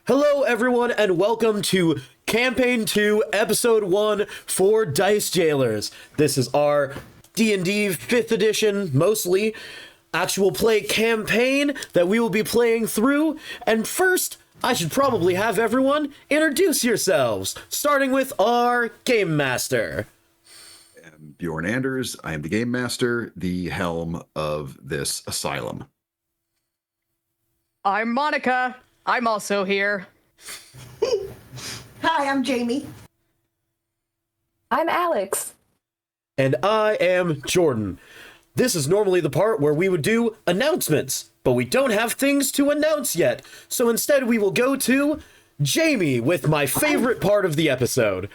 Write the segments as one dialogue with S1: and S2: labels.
S1: Hello everyone and welcome to Campaign 2, Episode 1 for Dice Jailers. This is our D&D 5th edition, mostly, actual play campaign that we will be playing through. And first, I should probably have everyone introduce yourselves, starting with our Game Master.
S2: I'm Bjorn Anders. I am the Game Master, the helm of this asylum.
S3: I'm Monica. I'm also here.
S4: Hi, I'm Jaime.
S5: I'm Alex.
S1: And I am Jordan. This is normally the part where we would do announcements, but we don't have things to announce yet. So instead we will go to Jaime with my favorite part of the episode.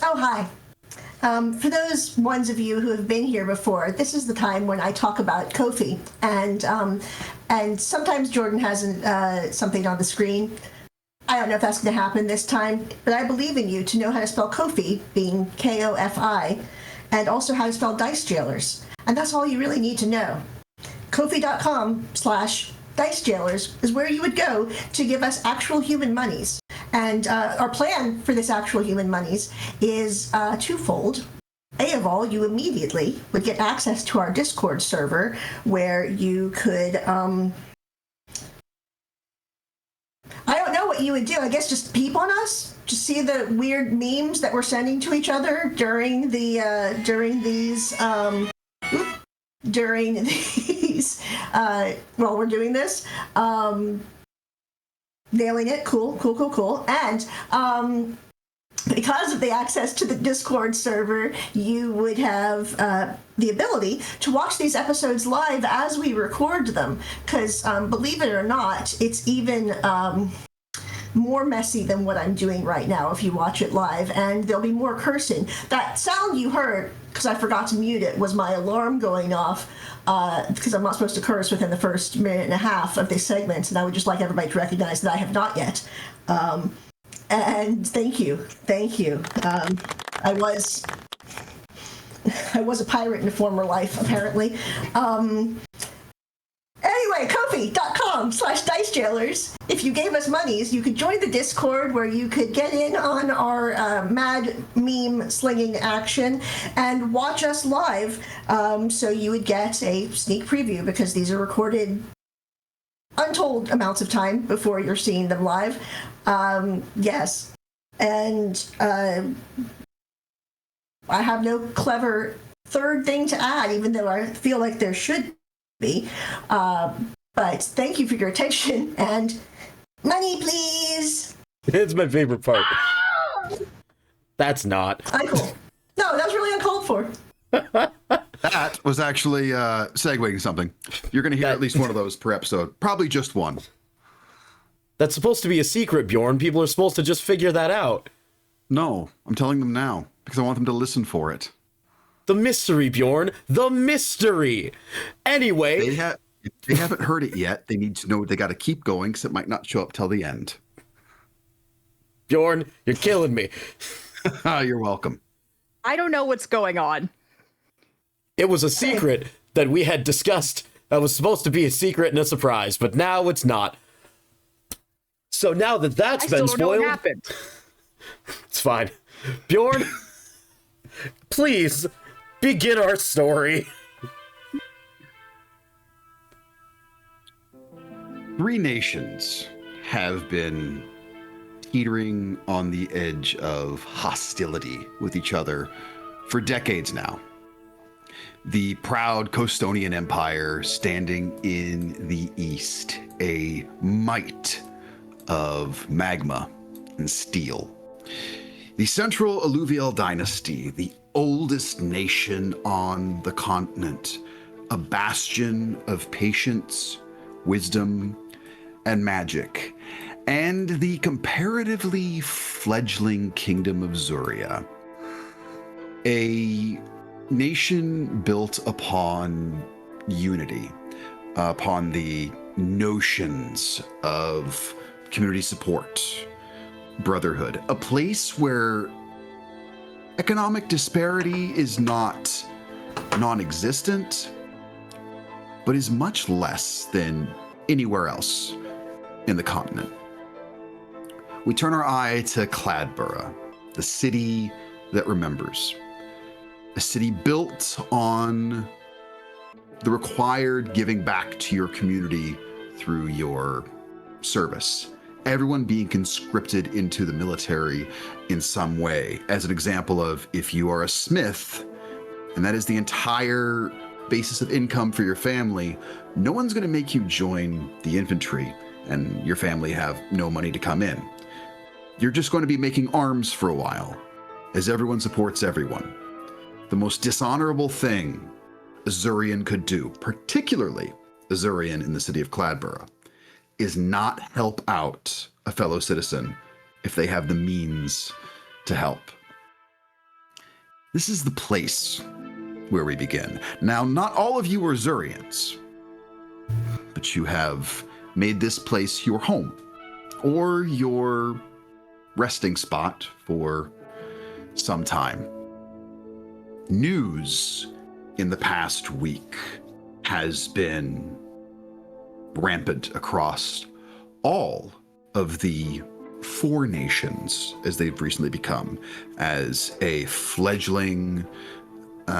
S4: Oh, hi. For those ones of you who have been here before, this is the time when I talk about Ko-fi, and sometimes Jordan has something on the screen. I don't know if that's going to happen this time, but I believe in you to know how to spell Ko-fi, being K-O-F-I, and also how to spell Dice Jailers. And that's all you really need to know. Ko-fi.com/Dice Jailers is where you would go to give us actual human monies. And our plan for this actual human monies is twofold. A of all, you immediately would get access to our Discord server where you could, I don't know what you would do. I guess just peep on us, just see the weird memes that we're sending to each other during these while we're doing this. Nailing it. Cool. And because of the access to the Discord server, you would have the ability to watch these episodes live as we record them. Because believe it or not, it's even more messy than what I'm doing right now if you watch it live, and there'll be more cursing. That sound you heard, because I forgot to mute it, was my alarm going off, because I'm not supposed to curse within the first minute and a half of this segment, and I would just like everybody to recognize that I have not yet. And thank you. I was a pirate in a former life, apparently. Anyway, Ko-fi.com/Dice Jailers. If you gave us monies, you could join the Discord where you could get in on our mad meme slinging action and watch us live. So you would get a sneak preview because these are recorded untold amounts of time before you're seeing them live. Yes. And I have no clever third thing to add, even though I feel like there should be. But thank you for your attention, and money, please.
S1: It's my favorite part. That's not.
S4: Uncool. No, that was really uncalled for.
S2: That was actually segueing something. You're going to hear at least one of those per episode. Probably just one.
S1: That's supposed to be a secret, Bjorn. People are supposed to just figure that out.
S2: No, I'm telling them now because I want them to listen for it.
S1: The mystery, Bjorn. The mystery. Anyway.
S2: If they haven't heard it yet, they need to know they got to keep going because it might not show up till the end.
S1: Bjorn, you're killing me.
S2: You're welcome.
S3: I don't know what's going on.
S1: It was a secret that we had discussed that was supposed to be a secret and a surprise, but now it's not. So now that that's been spoiled,
S3: know what happened.
S1: It's fine. Bjorn, please begin our story.
S2: 3 nations have been teetering on the edge of hostility with each other for decades now. The proud Costonian Empire standing in the east, a might of magma and steel. The Central Alluvial Dynasty, the oldest nation on the continent, a bastion of patience, wisdom, and magic, and the comparatively fledgling kingdom of Zuria, a nation built upon unity, upon the notions of community support, brotherhood, a place where economic disparity is not non-existent, but is much less than anywhere else in the continent. we turn our eye to Cladborough, the city that remembers. A city built on the required giving back to your community through your service. Everyone being conscripted into the military in some way. As an example of, if you are a smith, and that is the entire basis of income for your family, no one's going to make you join the infantry and your family have no money to come in. You're just going to be making arms for a while, as everyone supports everyone. The most dishonorable thing Azurian could do, particularly Azurian in the city of Cladborough, is not help out a fellow citizen if they have the means to help. This is the place where we begin. Now, not all of you are Azurians, but you have made this place your home or your resting spot for some time. News in the past week has been rampant across all of the four nations, as they've recently become, as a fledgling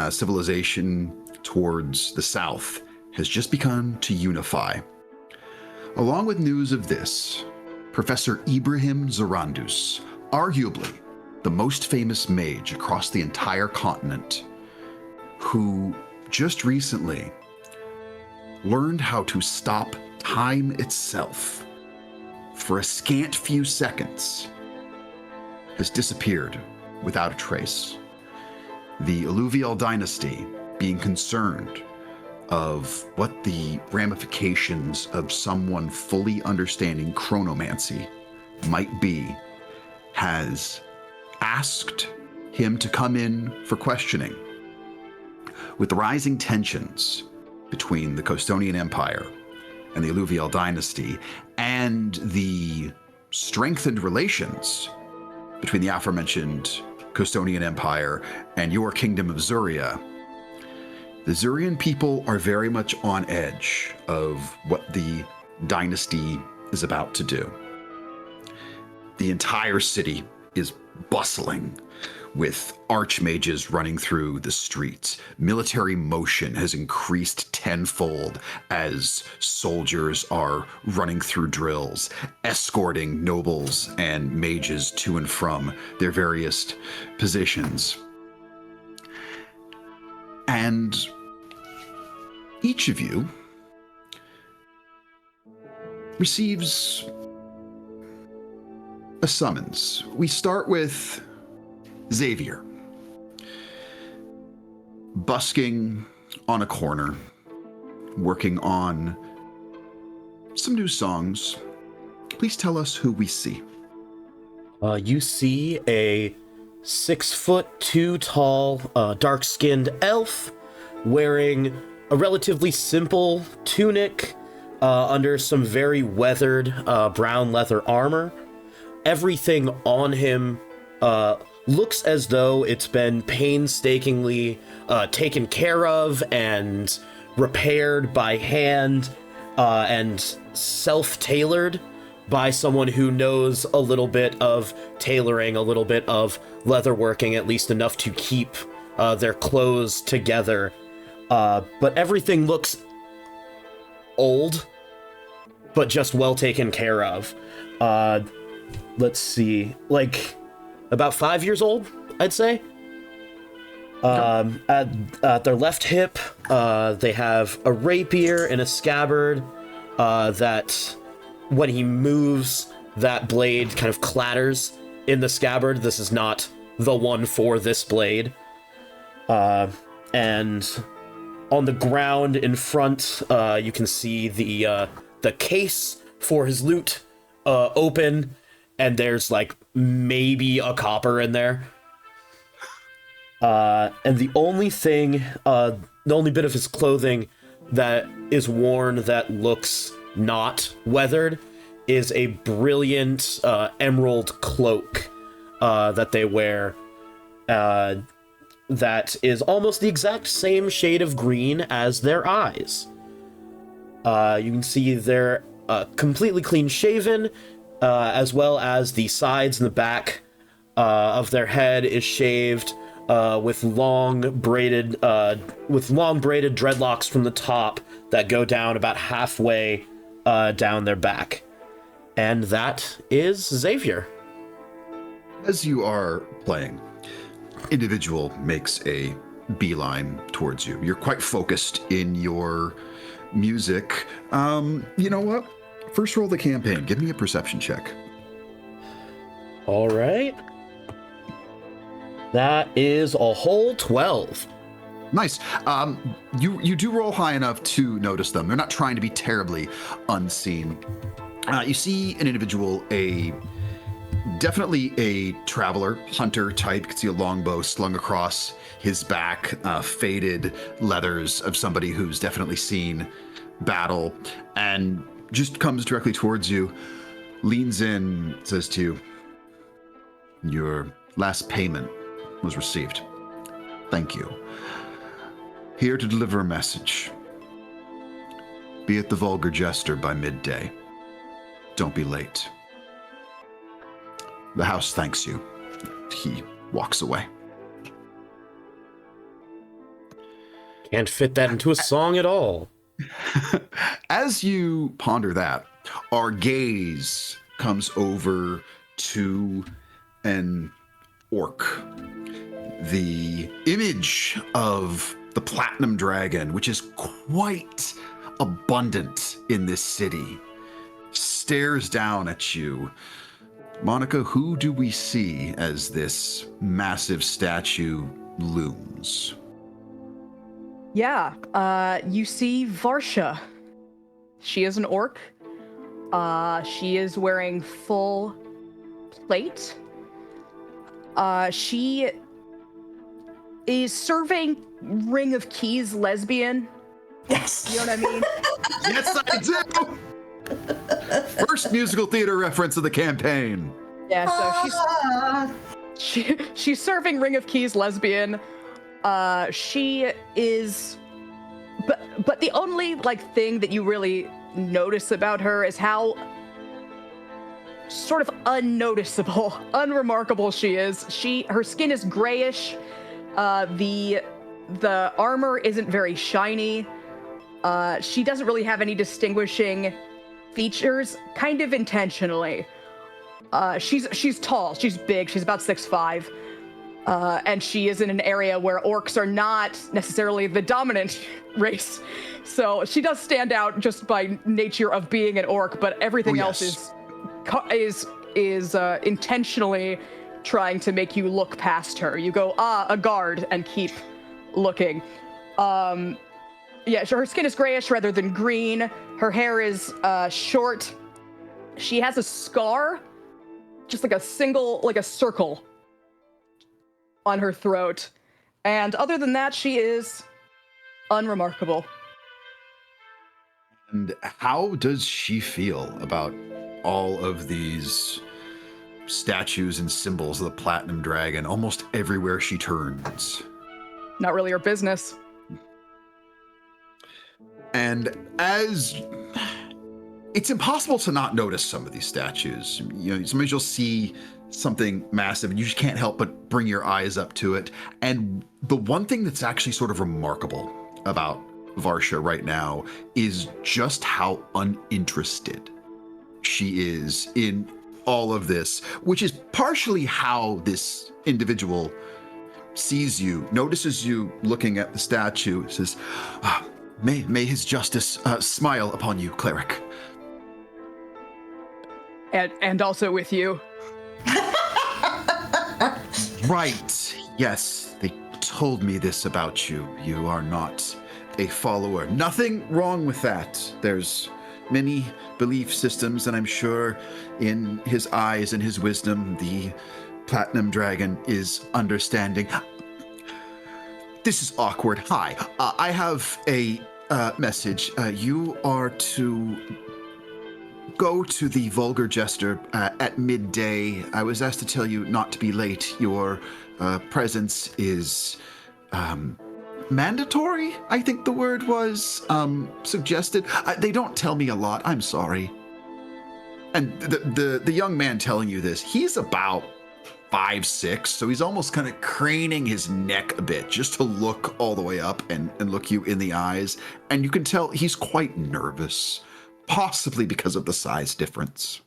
S2: civilization towards the south has just begun to unify. Along with news of this, Professor Ibrahim Zarandus, arguably the most famous mage across the entire continent, who just recently learned how to stop time itself for a scant few seconds, has disappeared without a trace. The Alluvial dynasty being concerned of what the ramifications of someone fully understanding chronomancy might be, has asked him to come in for questioning. With the rising tensions between the Costonian Empire and the Alluvial dynasty, and the strengthened relations between the aforementioned Costonian Empire and your kingdom of Zuria, the Zurian people are very much on edge of what the dynasty is about to do. The entire city is bustling with archmages running through the streets. Military motion has increased tenfold as soldiers are running through drills, escorting nobles and mages to and from their various positions. And each of you receives a summons. We start with Xavier, busking on a corner, working on some new songs. Please tell us who we see.
S1: You see a 6'2" tall, dark-skinned elf wearing a relatively simple tunic under some very weathered brown leather armor. Everything on him looks as though it's been painstakingly taken care of and repaired by hand and self-tailored by someone who knows a little bit of tailoring, a little bit of leatherworking, at least enough to keep their clothes together. But everything looks old, but just well taken care of. Let's see, like about 5 years old, I'd say. At their left hip, they have a rapier and a scabbard that, when he moves, that blade kind of clatters in the scabbard. This is not the one for this blade. And on the ground in front, you can see the case for his loot open, and there's like maybe a copper in there. And the only bit of his clothing that is worn that looks not weathered is a brilliant emerald cloak that they wear that is almost the exact same shade of green as their eyes. You can see they're completely clean shaven, as well as the sides and the back of their head is shaved with long braided dreadlocks from the top that go down about halfway down their back. And that is Xavier.
S2: As you are playing, individual makes a beeline towards you. You're quite focused in your music. You know what? First roll the campaign. Give me a perception check.
S1: All right. That is a whole 12.
S2: Nice. You do roll high enough to notice them. They're not trying to be terribly unseen. You see an individual, definitely a traveler, hunter type. You can see a longbow slung across his back, faded leathers of somebody who's definitely seen battle, and just comes directly towards you, leans in, says to you, "Your last payment was received. Thank you. Here to deliver a message. Be at the Vulgar Jester by midday. Don't be late. The house thanks you." He walks away.
S1: Can't fit that into a song at all.
S2: As you ponder that, our gaze comes over to an orc. The image of the Platinum Dragon, which is quite abundant in this city, stares down at you. Monica, who do we see as this massive statue looms?
S3: Yeah, you see Varsha. She is an orc. She is wearing full plate. She is serving Ring of Keys lesbian.
S4: Yes.
S3: You know what I mean?
S2: Yes, I do! First musical theater reference of the campaign.
S3: Yeah, so she's serving Ring of Keys lesbian. She is, but the only thing that you really notice about her is how sort of unnoticeable, unremarkable she is. Her skin is grayish. The armor isn't very shiny. She doesn't really have any distinguishing features, kind of intentionally. She's tall, she's big, she's about 6'5", and she is in an area where orcs are not necessarily the dominant race. So she does stand out just by nature of being an orc, but everything else is intentionally trying to make you look past her. You go, a guard, and keep looking. Yeah, so her skin is grayish rather than green. Her hair is short. She has a scar, just a circle on her throat. And other than that, she is unremarkable.
S2: And how does she feel about all of these statues and symbols of the Platinum Dragon almost everywhere she turns?
S3: Not really her business.
S2: And as it's impossible to not notice some of these statues. Sometimes you'll see something massive and you just can't help but bring your eyes up to it. And the one thing that's actually sort of remarkable about Varsha right now is just how uninterested she is in all of this, which is partially how this individual sees you, notices you looking at the statue, says, may his justice smile upon you, cleric.
S3: And also with you.
S2: Right. Yes, they told me this about you. You are not a follower. Nothing wrong with that. There's many belief systems, and I'm sure in his eyes and his wisdom, the Platinum Dragon is understanding. This is awkward. Hi, I have a message. You are to go to the Vulgar Jester at midday. I was asked to tell you not to be late. Your presence is mandatory, I think the word was suggested. They don't tell me a lot. I'm sorry. And the young man telling you this, he's about 5'6", so he's almost kind of craning his neck a bit just to look all the way up and look you in the eyes. And you can tell he's quite nervous, possibly because of the size difference.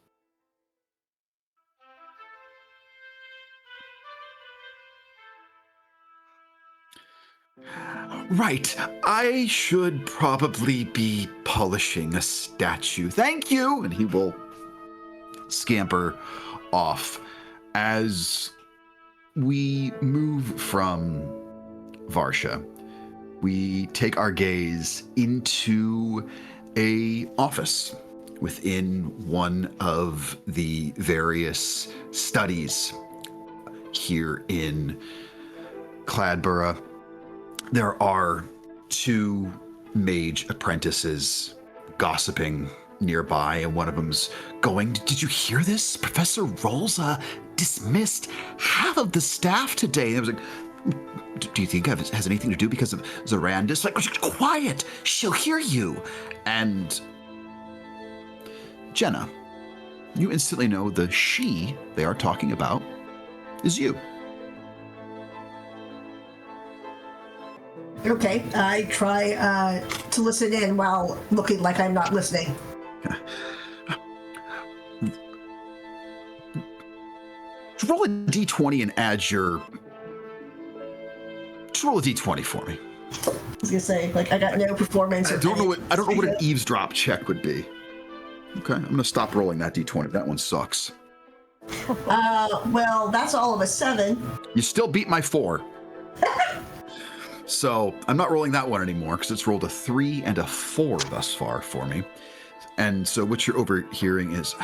S2: Right, I should probably be polishing a statue. Thank you! And he will scamper off. As we move from Varsha, we take our gaze into a office within one of the various studies here in Cladborough. There are two mage apprentices gossiping nearby, and one of them's going, "Did you hear this? Professor Rolza dismissed half of the staff today." And I was like, "Do you think it has anything to do because of Zorandis?" Like, quiet, she'll hear you. And Jenah, you instantly know the she they are talking about is you.
S4: Okay, I try to listen in while looking like I'm not listening.
S2: Roll a d20 and add your... Just roll a d20 for me.
S4: I was gonna say, like, I got no performance.
S2: I don't know what an eavesdrop check would be. Okay, I'm gonna stop rolling that d20. That one sucks.
S4: Well, that's all of a 7.
S2: You still beat my 4. So I'm not rolling that one anymore because it's rolled a 3 and a 4 thus far for me. And so what you're overhearing is,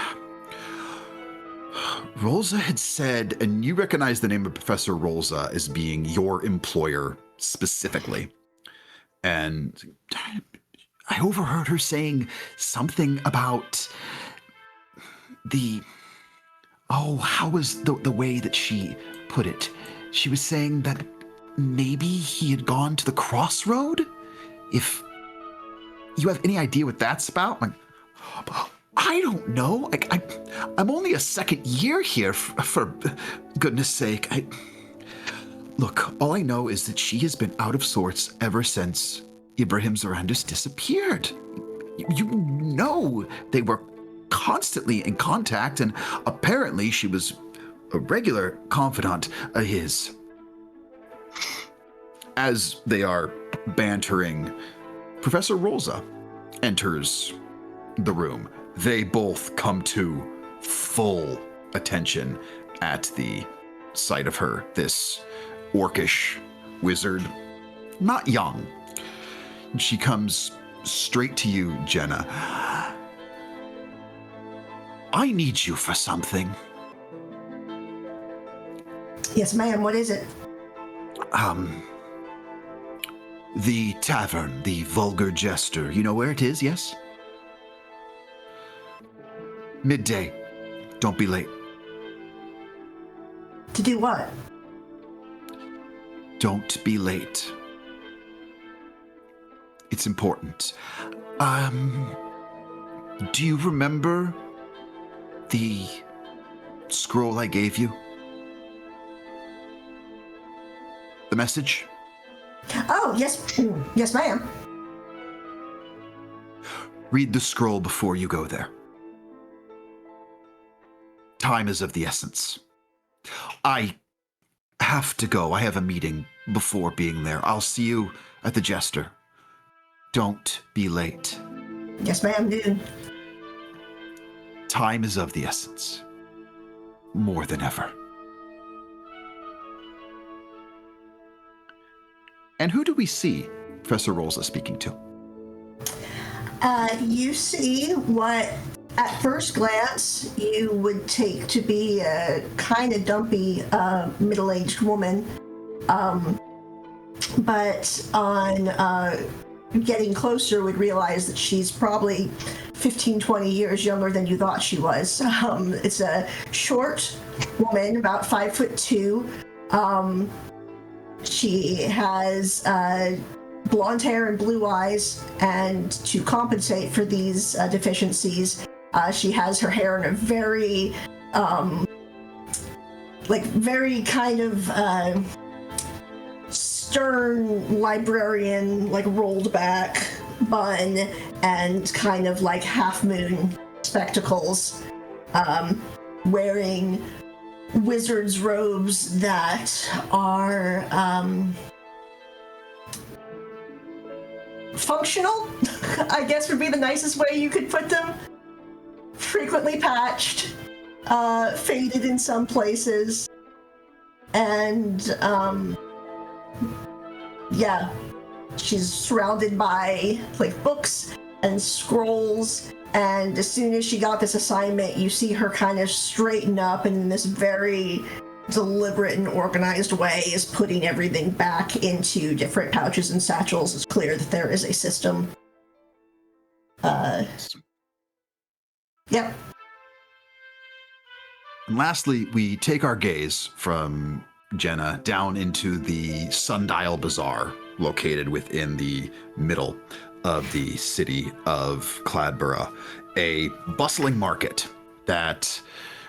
S2: Rolza had said, and you recognize the name of Professor Rolza as being your employer specifically. And I overheard her saying something about how was the way that she put it? She was saying that maybe he had gone to the crossroad? If you have any idea what that's about? Like, I don't know. I'm only a second year here, for goodness sake. Look, all I know is that she has been out of sorts ever since Ibrahim Zorandis disappeared. You know they were constantly in contact, and apparently she was a regular confidant of his. As they are bantering, Professor Rolza enters the room. They both come to full attention at the sight of her, this orcish wizard, not young. She comes straight to you, Jenah. I need you for something.
S4: Yes, ma'am, what is it?
S2: The tavern, the Vulgar Jester. You know where it is, yes? Midday. Don't be late.
S4: To do what?
S2: Don't be late. It's important. Do you remember the scroll I gave you? The message?
S4: Oh, yes. Yes, ma'am.
S2: Read the scroll before you go there. Time is of the essence. I have to go. I have a meeting before being there. I'll see you at the Jester. Don't be late.
S4: Yes, ma'am, dude.
S2: Time is of the essence. More than ever. And who do we see Professor Rolza speaking to?
S4: You see what, at first glance, you would take to be a kind of dumpy middle-aged woman. But on getting closer, would realize that she's probably 15, 20 years younger than you thought she was. It's a short woman, about 5'2". She has blonde hair and blue eyes, and to compensate for these deficiencies, She has her hair in a very, very kind of stern librarian, rolled back bun, and kind of half moon spectacles, wearing wizard's robes that are functional, I guess would be the nicest way you could put them. Frequently patched, faded in some places, and she's surrounded by books and scrolls. And as soon as she got this assignment, you see her kind of straighten up and in this very deliberate and organized way is putting everything back into different pouches and satchels. It's clear that there is a system. Yep.
S2: And lastly, we take our gaze from Jenah down into the Sundial Bazaar, located within the middle of the city of Cladborough, a bustling market that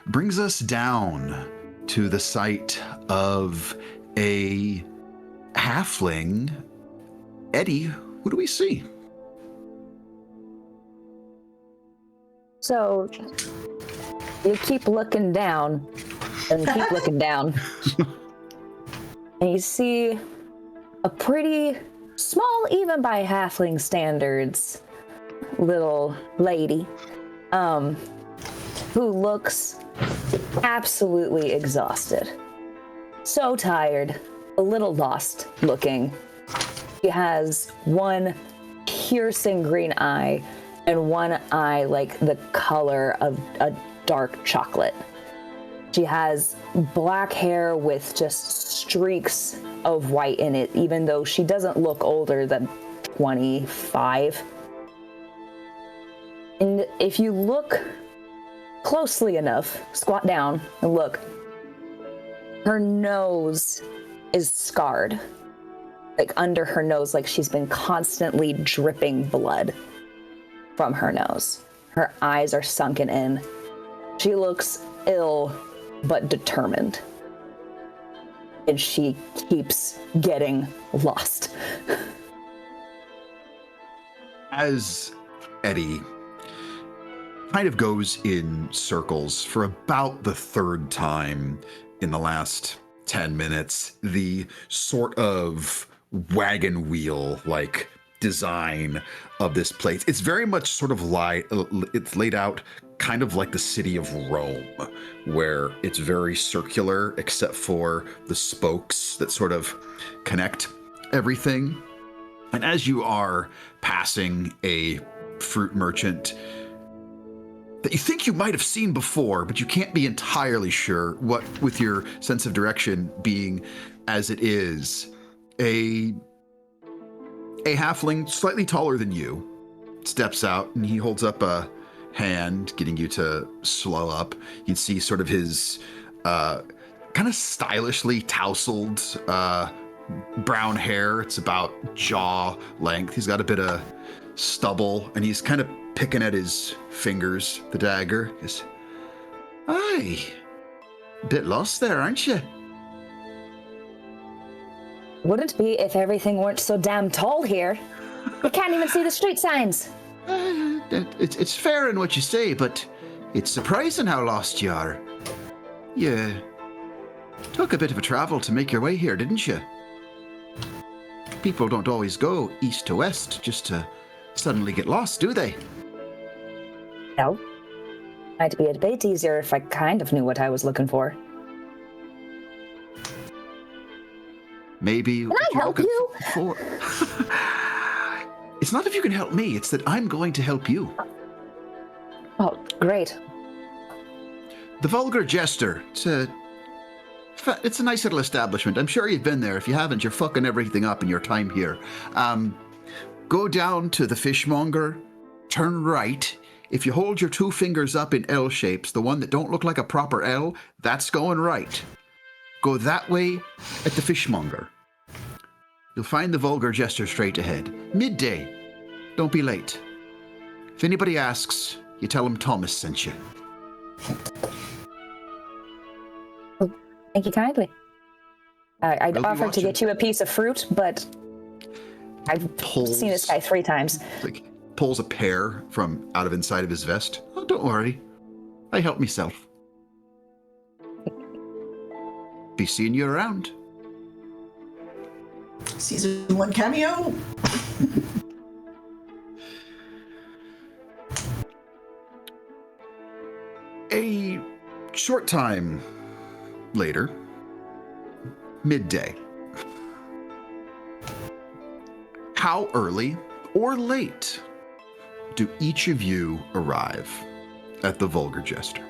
S2: brings us down to the site of a halfling. Etty, who do we see?
S5: So you keep looking down and keep looking down, and you see a pretty small, even by halfling standards, little lady who looks absolutely exhausted. So tired, a little lost looking. She has one piercing green eye and one eye like the color of a dark chocolate. She has black hair with just streaks of white in it, even though she doesn't look older than 25. And if you look closely enough, squat down and look, her nose is scarred. Under her nose, she's been constantly dripping blood from her nose. Her eyes are sunken in. She looks ill but determined. And she keeps getting lost.
S2: As Etty kind of goes in circles for about the third time in the last 10 minutes, the sort of wagon wheel design of this place, it's very much sort of it's laid out kind of like the city of Rome, where it's very circular except for the spokes that sort of connect everything. And as you are passing a fruit merchant that you think you might have seen before, but you can't be entirely sure, what with your sense of direction being as it is, a halfling slightly taller than you steps out, and he holds up a hand, getting you to slow up. You'd see sort of his kind of stylishly tousled brown hair. It's about jaw length. He's got a bit of stubble, and he's kind of picking at his fingers, the dagger. He's, aye, bit lost there, aren't you?
S5: Wouldn't be if everything weren't so damn tall here. We can't even see the street signs.
S2: It's fair in what you say, but it's surprising how lost you are. You took a bit of a travel to make your way here, didn't you? People don't always go east to west just to suddenly get lost, do they?
S5: No. Might be a bit easier if I kind of knew what I was looking for.
S2: Maybe.
S5: Can I help you?
S2: It's not if you can help me, it's that I'm going to help you.
S5: Oh, great.
S2: The Vulgar Jester. It's a nice little establishment. I'm sure you've been there. If you haven't, you're fucking everything up in your time here. Go down to the fishmonger, turn right. If you hold your two fingers up in L shapes, the one that don't look like a proper L, that's going right. Go that way at the fishmonger. You'll find the Vulgar Jester straight ahead. Midday. Don't be late. If anybody asks, You tell him Thomas sent you.
S5: Thank you kindly. I'd
S2: We'll be
S5: offered to
S2: watching.
S5: get you a piece of fruit, but I've seen this guy 3 times.
S2: Like, pulls a pear from out of inside of his vest. Oh, don't worry. I help myself. Be seeing you around.
S4: Season 1 cameo.
S2: A short time later, midday. How early or late do each of you arrive at the Vulgar Jester?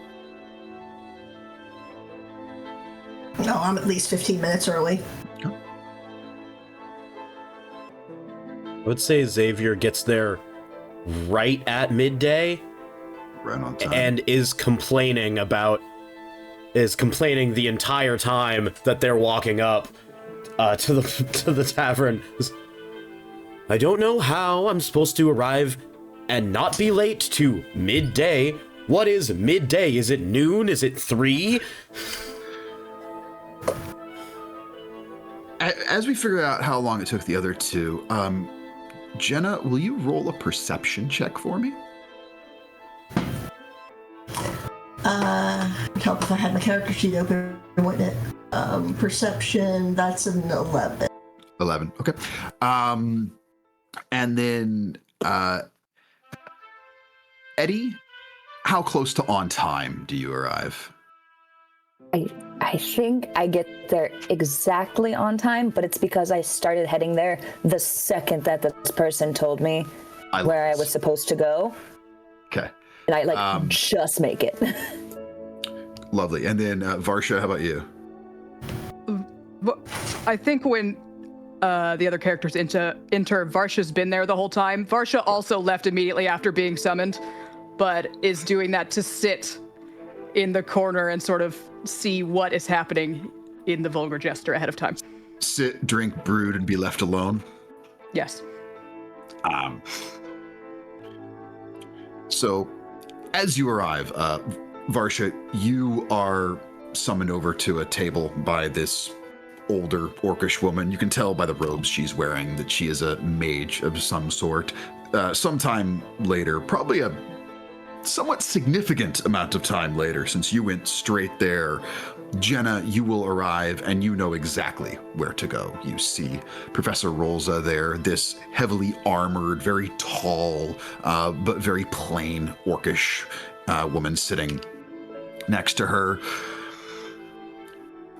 S4: No, I'm at least 15 minutes early.
S1: I would say Xavier gets there right at midday
S2: Right on time.
S1: and is complaining the entire time that they're walking up to the tavern. I don't know how I'm supposed to arrive and not be late to midday. What is midday? Is it noon? Is it 3?
S2: As we figure out how long it took the other two, Jenah, will you roll a perception check for me?
S4: It'd help if I had my character sheet open, wouldn't it? Perception, that's an 11.
S2: 11. Okay. And then, Etty, how close to on time do you arrive?
S5: I think I get there exactly on time, but it's because I started heading there the second that this person told me where I was supposed to go.
S2: Okay.
S5: And I just make it.
S2: Lovely. And then, Varsha, how about you?
S3: I think when the other characters enter, Varsha's been there the whole time. Varsha also left immediately after being summoned, but is doing that to sit in the corner and sort of see what is happening in the Vulgar Jester ahead of time.
S2: Sit, drink, brood, and be left alone?
S3: Yes.
S2: So, as you arrive, Varsha, you are summoned over to a table by this older orcish woman. You can tell by the robes she's wearing that she is a mage of some sort. Sometime later, probably a somewhat significant amount of time later, since you went straight there, Jenah, you will arrive and you know exactly where to go. You see Professor Rolza there, this heavily armored, very tall, but very plain orcish woman sitting next to her.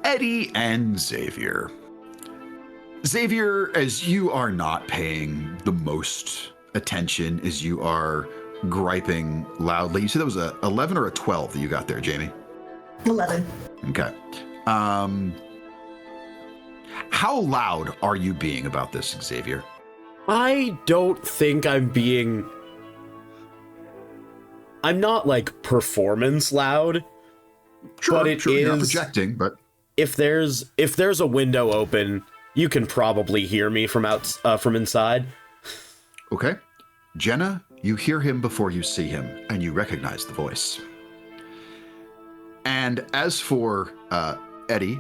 S2: Etty and Xavier. Xavier, as you are not paying the most attention, as you are griping loudly. You said that was a 11 or a 12 that you got there, Jaime?
S4: 11.
S2: Okay. How loud are you being about this, Xavier?
S1: I don't think I'm not like performance loud,
S2: Sure,
S1: but it
S2: sure, you're not
S1: is-
S2: projecting, but
S1: if there's a window open, you can probably hear me from inside.
S2: okay. Jenah, you hear him before you see him, and you recognize the voice. And as for Etty,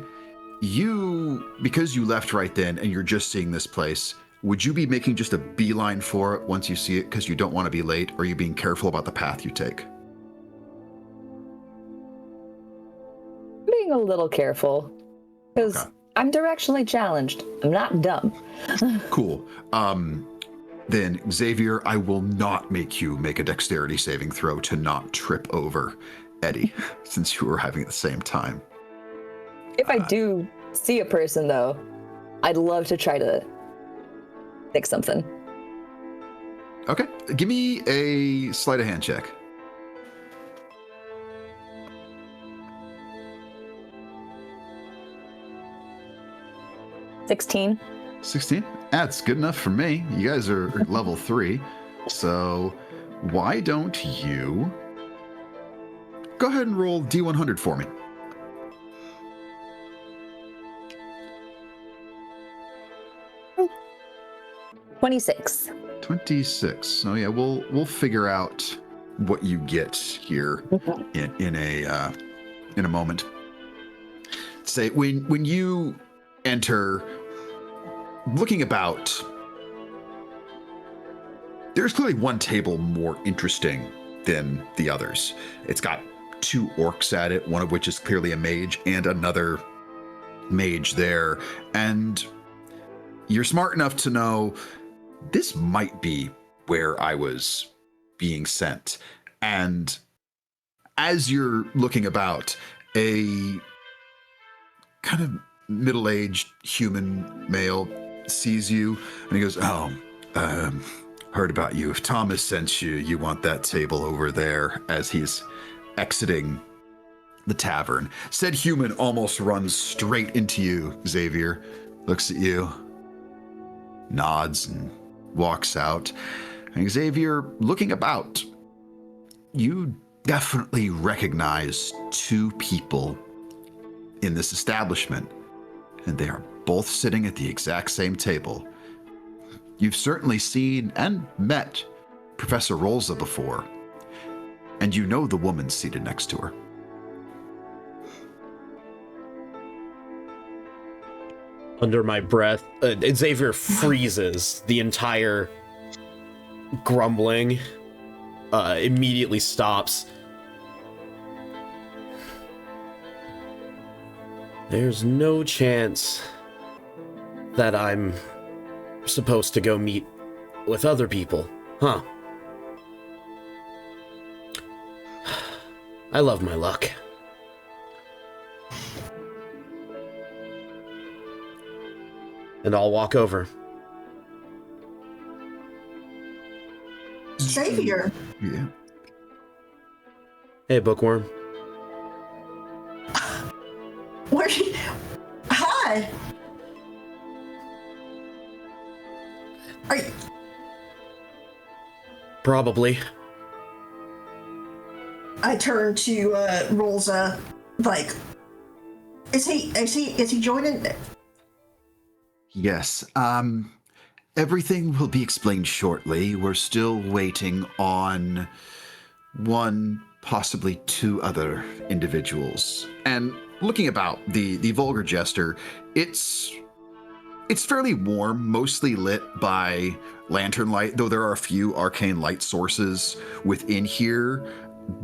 S2: because you left right then and you're just seeing this place, would you be making just a beeline for it once you see it because you don't want to be late, or are you being careful about the path you take?
S5: Being a little careful, because
S2: Okay.
S5: I'm directionally challenged. I'm not dumb.
S2: Cool. Then, Xavier, I will not make you make a dexterity saving throw to not trip over Etty, since you were having at the same time.
S5: If I do see a person, though, I'd love to try to fix something.
S2: Okay, give me a sleight of hand check.
S5: $16.
S2: 16? That's good enough for me. You guys are level 3. So why don't you go ahead and roll D100 for me?
S5: $26.
S2: 26. Oh yeah, we'll figure out what you get here in a moment. Say when you enter, looking about, there's clearly one table more interesting than the others. It's got two orcs at it, one of which is clearly a mage, and another mage there. And you're smart enough to know this might be where I was being sent. And as you're looking about, a kind of middle-aged human male sees you, and he goes, heard about you. If Thomas sent you, you want that table over there, as he's exiting the tavern. Said human almost runs straight into you, Xavier, looks at you, nods, and walks out. And Xavier, looking about, you definitely recognize two people in this establishment, and they are both sitting at the exact same table. You've certainly seen and met Professor Rolza before, and you know the woman seated next to her.
S1: Under my breath, Xavier freezes. The entire grumbling immediately stops. There's no chance that I'm supposed to go meet with other people, huh? I love my luck. And I'll walk over.
S4: Xavier.
S2: Yeah.
S1: Hey, bookworm.
S4: Where? Hi. Are you?
S1: Probably.
S4: I turn to Rolza, like, is he joining?
S2: Yes. Everything will be explained shortly. We're still waiting on one, possibly two other individuals. And looking about the vulgar jester, it's fairly warm, mostly lit by lantern light, though there are a few arcane light sources within here.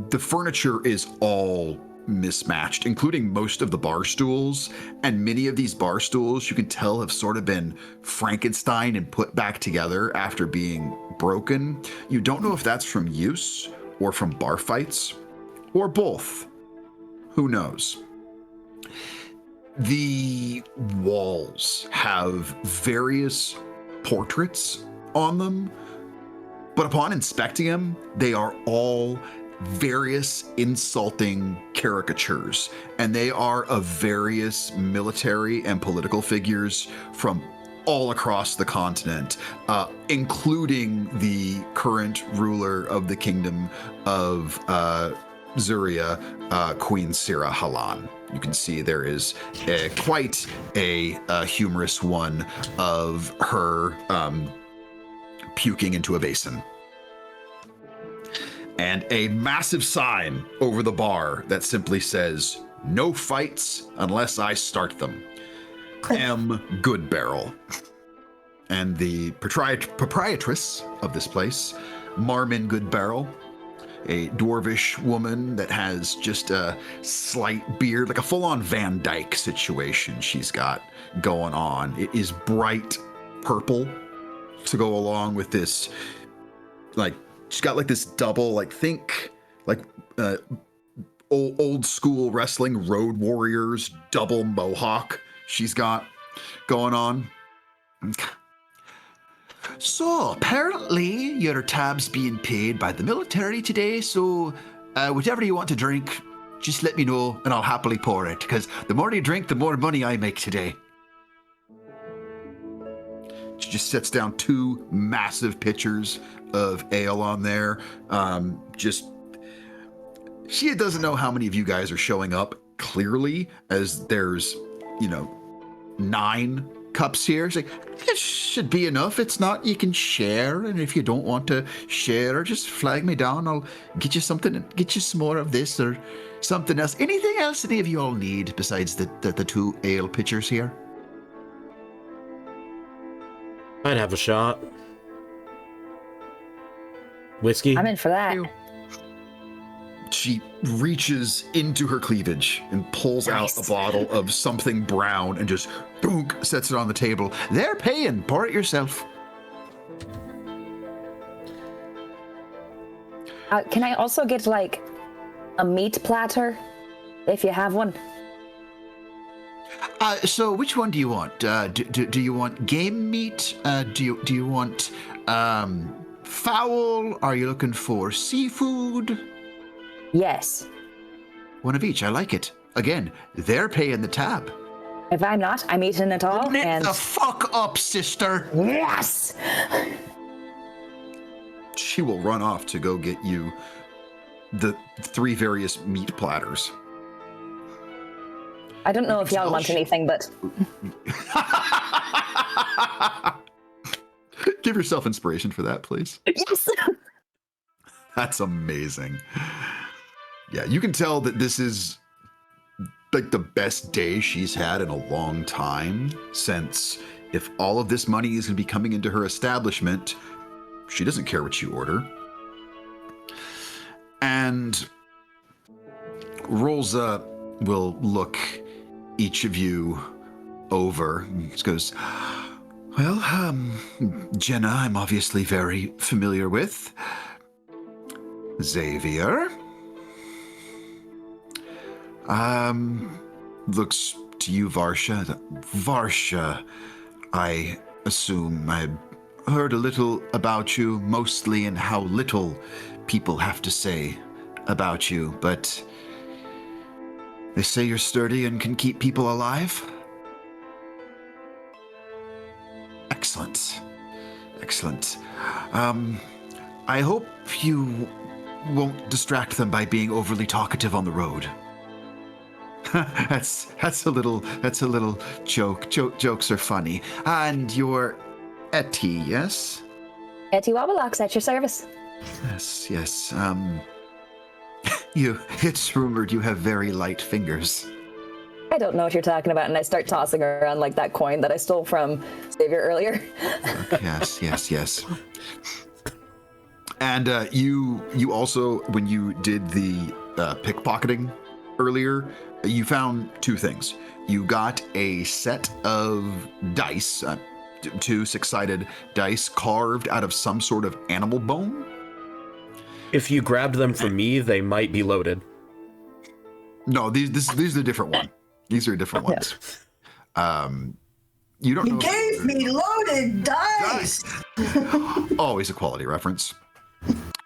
S2: The furniture is all mismatched, including most of the bar stools, and many of these bar stools you can tell have sort of been Frankenstein and put back together after being broken. You don't know if that's from use or from bar fights or both. Who knows? The walls have various portraits on them, but upon inspecting them, they are all various insulting caricatures, and they are of various military and political figures from all across the continent, including the current ruler of the kingdom of Zuria, Queen Sira Halan. You can see there is quite a humorous one of her puking into a basin. And a massive sign over the bar that simply says, "No fights unless I start them. M. Goodbarrel." And the proprietress of this place, Marmin Goodbarrel, a dwarvish woman that has just a slight beard, like a full-on Van Dyke situation she's got going on. It is bright purple to go along with this, like, she's got like this double, like, think like old school wrestling Road Warriors double mohawk she's got going on. So apparently your tab's being paid by the military today, so whatever you want to drink, just let me know and I'll happily pour it, because the more you drink, the more money I make today. She just sets down two massive pitchers of ale on there. She doesn't know how many of you guys are showing up, clearly, as there's, 9 cups here. It's like, it should be enough. It's not, you can share. And if you don't want to share, just flag me down. I'll get you something, get you some more of this or something else. Anything else any of you all need besides the 2 ale pitchers here?
S1: I'd have a shot. Whiskey?
S5: I'm in for that.
S2: She reaches into her cleavage and pulls out a bottle of something brown and just boonk, sets it on the table. They're paying. Pour it yourself.
S5: Can I also get like a meat platter, if you have one?
S2: So which one do you want? Do you want game meat? Do you want fowl? Are you looking for seafood?
S5: Yes.
S2: One of each. I like it. Again, they're paying the tab.
S5: If I'm not, I'm eating it all.
S2: Knit
S5: And
S2: the fuck up, sister.
S5: yes.
S2: She will run off to go get you the 3 various meat platters.
S5: I don't know if y'all want anything, but
S2: Give yourself inspiration for that, please.
S5: yes.
S2: That's amazing. Yeah, you can tell that this is like the best day she's had in a long time, since if all of this money is going to be coming into her establishment, she doesn't care what you order. And Rosa will look each of you over and just goes, well, Jenah, I'm obviously very familiar with. Xavier. Looks to you, Varsha. Varsha, I assume I heard a little about you, mostly in how little people have to say about you, but they say you're sturdy and can keep people alive? Excellent. Excellent. I hope you won't distract them by being overly talkative on the road. that's a little joke. Jokes are funny. And you're Etty, yes?
S5: Etty Wobblocks at your service.
S2: Yes. It's rumored you have very light fingers.
S5: I don't know what you're talking about, and I start tossing around like that coin that I stole from Xavier earlier.
S2: Yes. And you also, when you did the pickpocketing earlier, you found 2 things. You got a set of dice, 2 six-sided dice carved out of some sort of animal bone.
S1: If you grabbed them from me, they might be loaded.
S2: No, these are a different one. These are different ones. You don't know.
S4: You gave me loaded dice.
S2: Always a quality reference.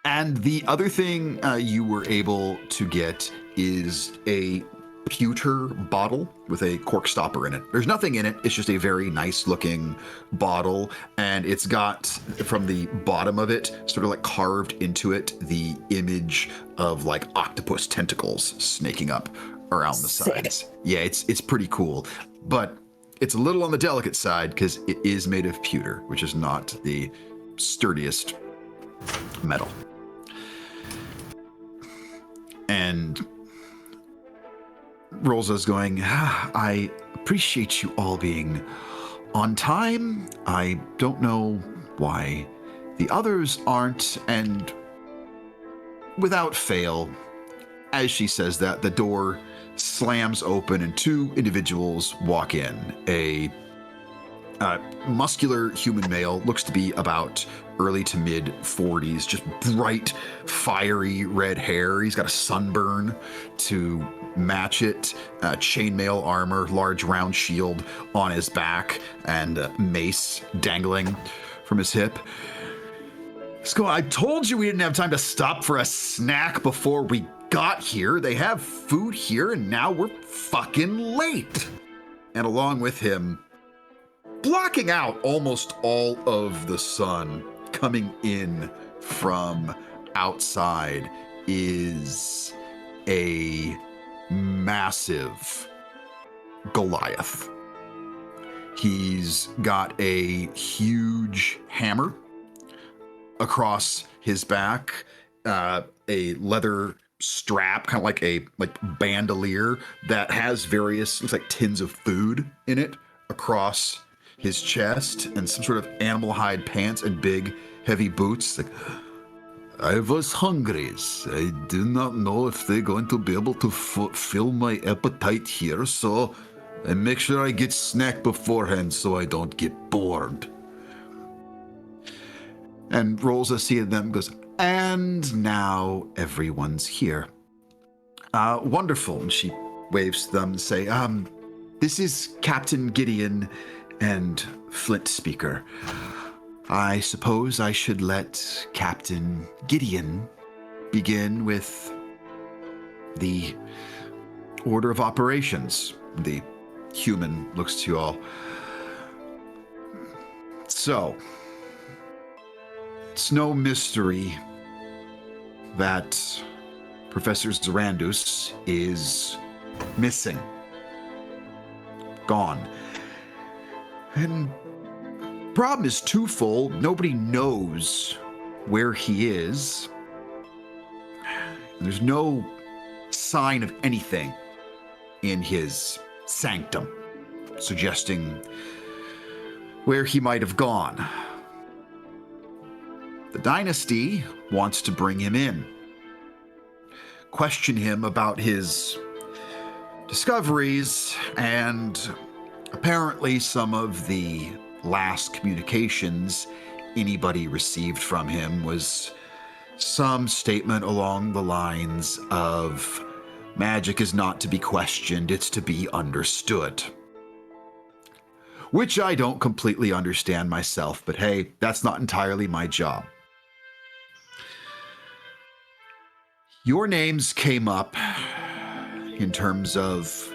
S2: And the other thing you were able to get is a pewter bottle with a cork stopper in it. There's nothing in it. It's just a very nice looking bottle. And it's got, from the bottom of it, sort of like carved into it, the image of like octopus tentacles snaking up around the sides. Yeah, it's pretty cool. But it's a little on the delicate side because it is made of pewter, which is not the sturdiest metal. And Rosa's going, I appreciate you all being on time. I don't know why the others aren't. And without fail, as she says that, the door slams open and 2 individuals walk in. A muscular human male, looks to be about early to mid 40s, just bright, fiery red hair. He's got a sunburn to match it, chainmail armor, large round shield on his back, and a mace dangling from his hip. I told you we didn't have time to stop for a snack before we got here. They have food here, and now we're fucking late. And along with him, blocking out almost all of the sun coming in from outside, is a massive Goliath. He's got a huge hammer across his back, a leather strap, kind of like a bandolier that has various, looks like tins of food in it across his chest, and some sort of animal hide pants and big heavy boots. Like, I was hungry. I do not know if they're going to be able to fill my appetite here, so I make sure I get snack beforehand so I don't get bored. And Rosa seeing them goes, and now everyone's here. Wonderful. And she waves to them and say, this is Captain Gideon and Flint Speaker. I suppose I should let Captain Gideon begin with the order of operations. The human looks to you all. So, it's no mystery that Professor Zarandus is missing. Gone. And problem is twofold. Nobody knows where he is. There's no sign of anything in his sanctum suggesting where he might have gone. The dynasty wants to bring him in, question him about his discoveries, and apparently some of the last communications anybody received from him was some statement along the lines of, magic is not to be questioned, it's to be understood. Which I don't completely understand myself, but hey, that's not entirely my job. Your names came up in terms of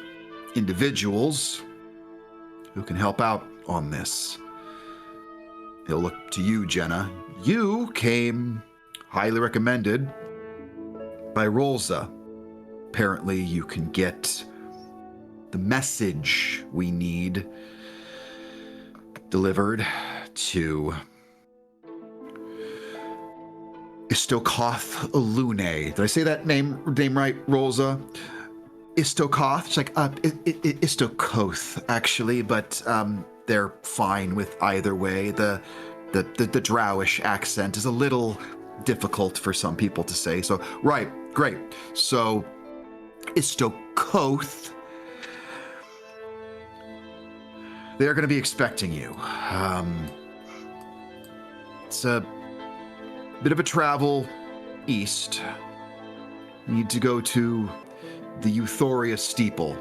S2: individuals who can help out on this. He'll look to you, Jenah. You came highly recommended by Rolza. Apparently you can get the message we need delivered to Istokoth Lune. Did I say that name right, Rolza? Istokoth? It's like Istokoth, actually, but they're fine with either way. The Drowish accent is a little difficult for some people to say. So, right, great. So, Istokoth, they're going to be expecting you. It's a bit of a travel east. You need to go to the Euthoria Steeple.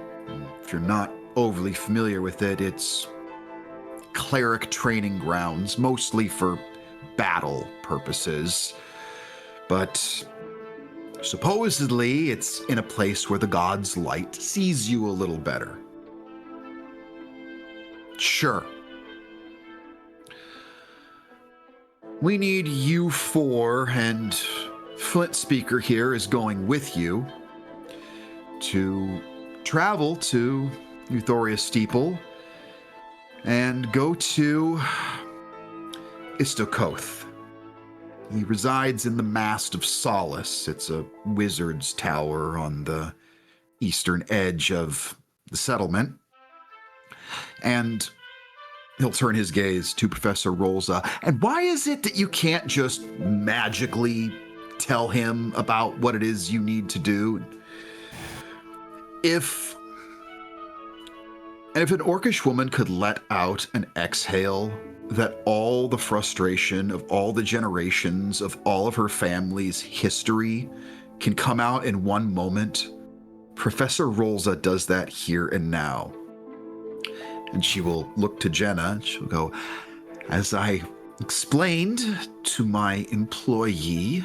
S2: If you're not overly familiar with it, it's cleric training grounds, mostly for battle purposes. But supposedly it's in a place where the god's light sees you a little better. Sure. We need you four, and Flint Speaker here is going with you to travel to Euthoria Steeple and go to Istokoth. He resides in the Mast of Solace. It's a wizard's tower on the eastern edge of the settlement. And he'll turn his gaze to Professor Rolza. And why is it that you can't just magically tell him about what it is you need to do? If an orcish woman could let out an exhale that all the frustration of all the generations of all of her family's history can come out in one moment, Professor Rolza does that here and now. And she will look to Jenah, and she'll go, as I explained to my employee,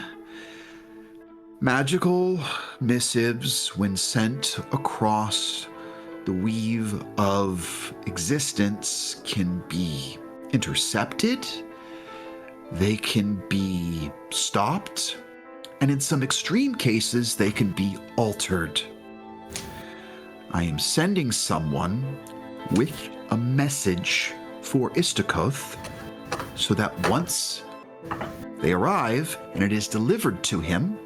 S2: magical missives, when sent across the weave of existence, can be intercepted, they can be stopped, and in some extreme cases, they can be altered. I am sending someone with a message for Istakoth, so that once they arrive and it is delivered to him,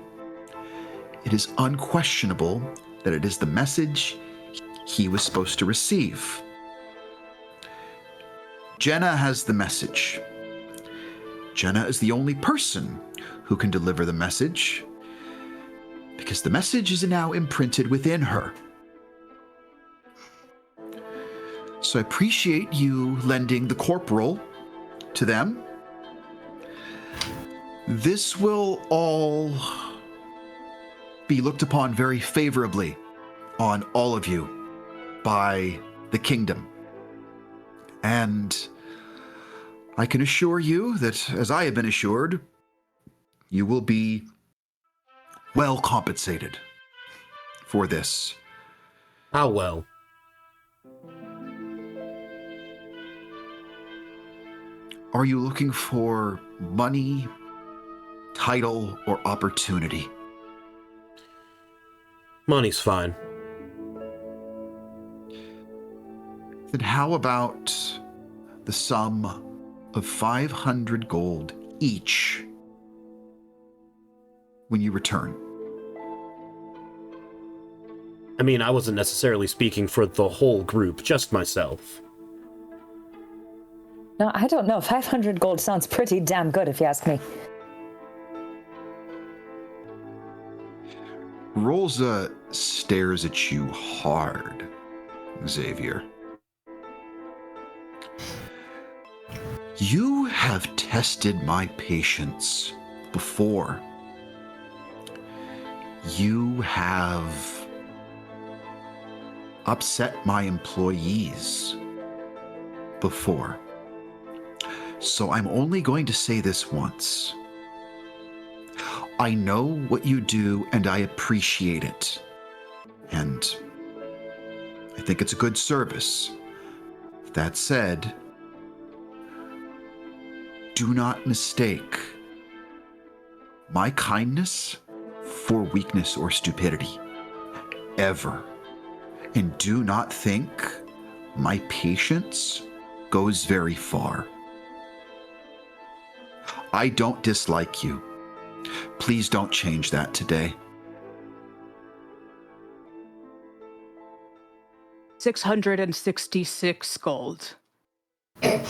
S2: it is unquestionable that it is the message he was supposed to receive. Jenah has the message. Jenah is the only person who can deliver the message, because the message is now imprinted within her. So I appreciate you lending the corporal to them. This will all be looked upon very favorably on all of you by the kingdom. And I can assure you that, as I have been assured, you will be well compensated for this.
S1: How well?
S2: Are you looking for money, title, or opportunity?
S1: Money's fine.
S2: Then how about the sum of 500 gold each when you return?
S1: I mean, I wasn't necessarily speaking for the whole group, just myself.
S5: No, I don't know. 500 gold sounds pretty damn good, if you ask me.
S2: Rolza stares at you hard, Xavier. You have tested my patience before. You have upset my employees before. So I'm only going to say this once. I know what you do, and I appreciate it. And I think it's a good service. That said, do not mistake my kindness for weakness or stupidity. Ever. And do not think my patience goes very far. I don't dislike you. Please don't change that today.
S3: 666 gold.
S2: Make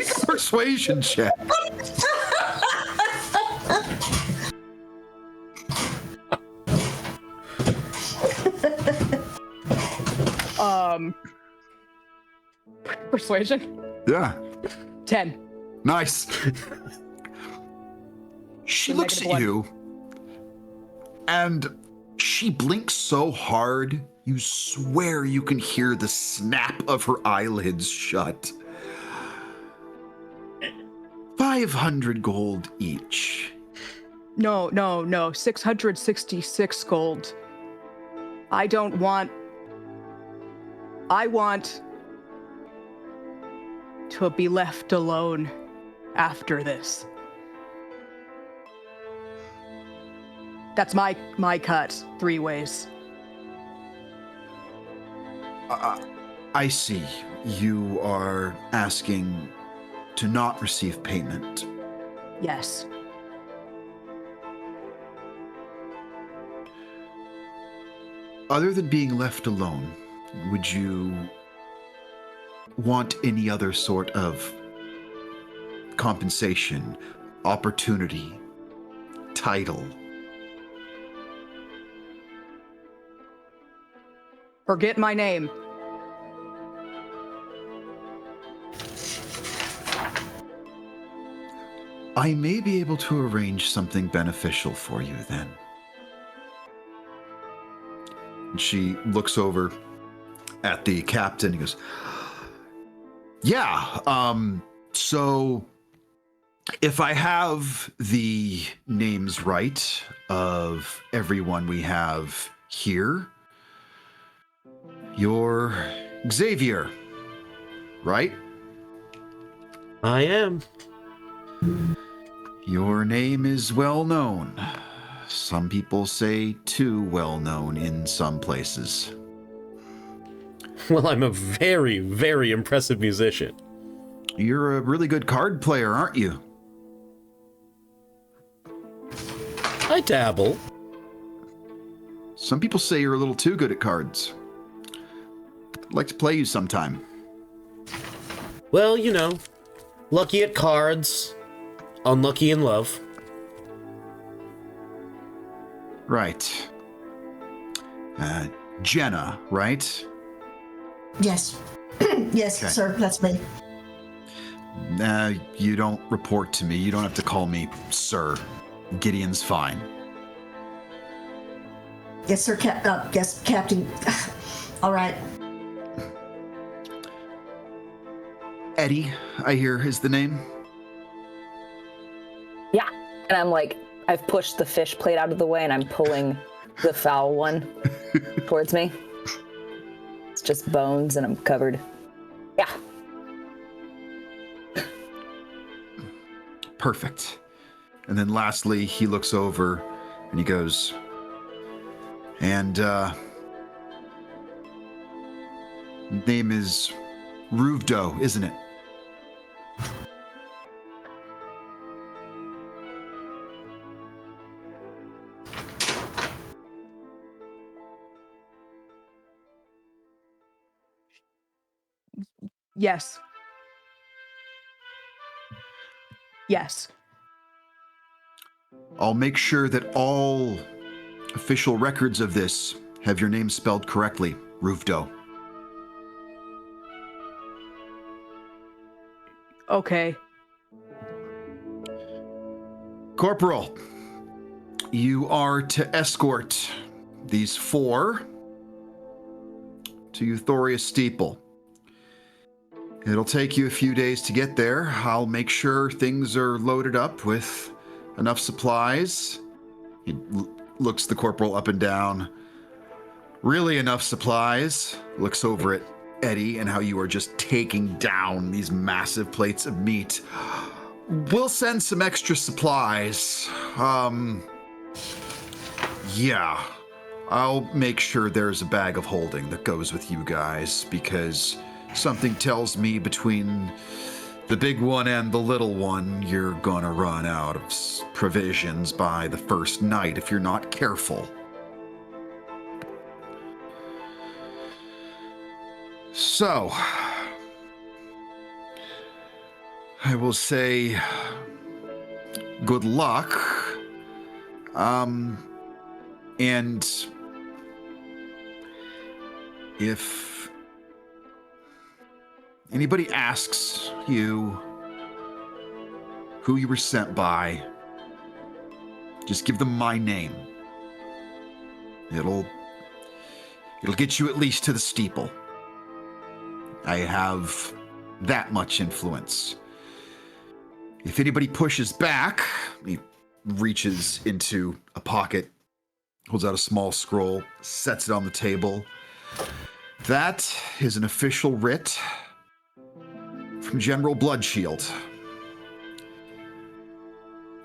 S2: a persuasion check.
S3: Persuasion?
S2: Yeah.
S3: 10.
S2: Nice. She
S3: So
S2: looks at
S3: -1.
S2: you, and she blinks so hard, you swear you can hear the snap of her eyelids shut. 500 gold each.
S3: No. 666 gold. I want to be left alone after this. That's my cut, 3 ways.
S2: I see. You are asking to not receive payment.
S3: Yes.
S2: Other than being left alone, would you want any other sort of compensation, opportunity, title?
S3: Forget my name.
S2: I may be able to arrange something beneficial for you then. She looks over at the captain and goes, yeah, so if I have the names right of everyone we have here, you're Xavier, right?
S1: I am.
S2: Your name is well known, Some people say too well known in some places.
S1: Well, I'm a very, very impressive musician.
S2: You're a really good card player, aren't you?
S1: I dabble.
S2: Some people say you're a little too good at cards. I'd like to play you sometime.
S1: Well, you know, lucky at cards, unlucky in love.
S2: Right. Jenah, right?
S4: Yes. Yes,
S2: Okay.
S4: sir, that's me.
S2: You don't report to me. You don't have to call me sir. Gideon's fine.
S4: Yes, sir, yes, Captain. All right.
S2: Etty, I hear, is the name.
S5: Yeah. And I'm like, I've pushed the fish plate out of the way and I'm pulling the foul one towards me. It's just bones and I'm covered. Yeah.
S2: Perfect. And then lastly, he looks over and he goes, and name is Ruvdo, isn't it?
S3: Yes. Yes.
S2: I'll make sure that all official records of this have your name spelled correctly, Ruvdo.
S3: Okay.
S2: Corporal, you are to escort these 4 to Euphoria Steeple. It'll take you a few days to get there. I'll make sure things are loaded up with enough supplies. He looks the corporal up and down. Really enough supplies. Looks over at Etty and how you are just taking down these massive plates of meat. We'll send some extra supplies. Yeah. I'll make sure there's a bag of holding that goes with you guys, because something tells me between the big one and the little one, you're gonna run out of provisions by the first night if you're not careful. So, I will say good luck. And if anybody asks you who you were sent by, just give them my name. It'll get you at least to the steeple. I have that much influence. If anybody pushes back, he reaches into a pocket, holds out a small scroll, sets it on the table. That is an official writ from General Bloodshield.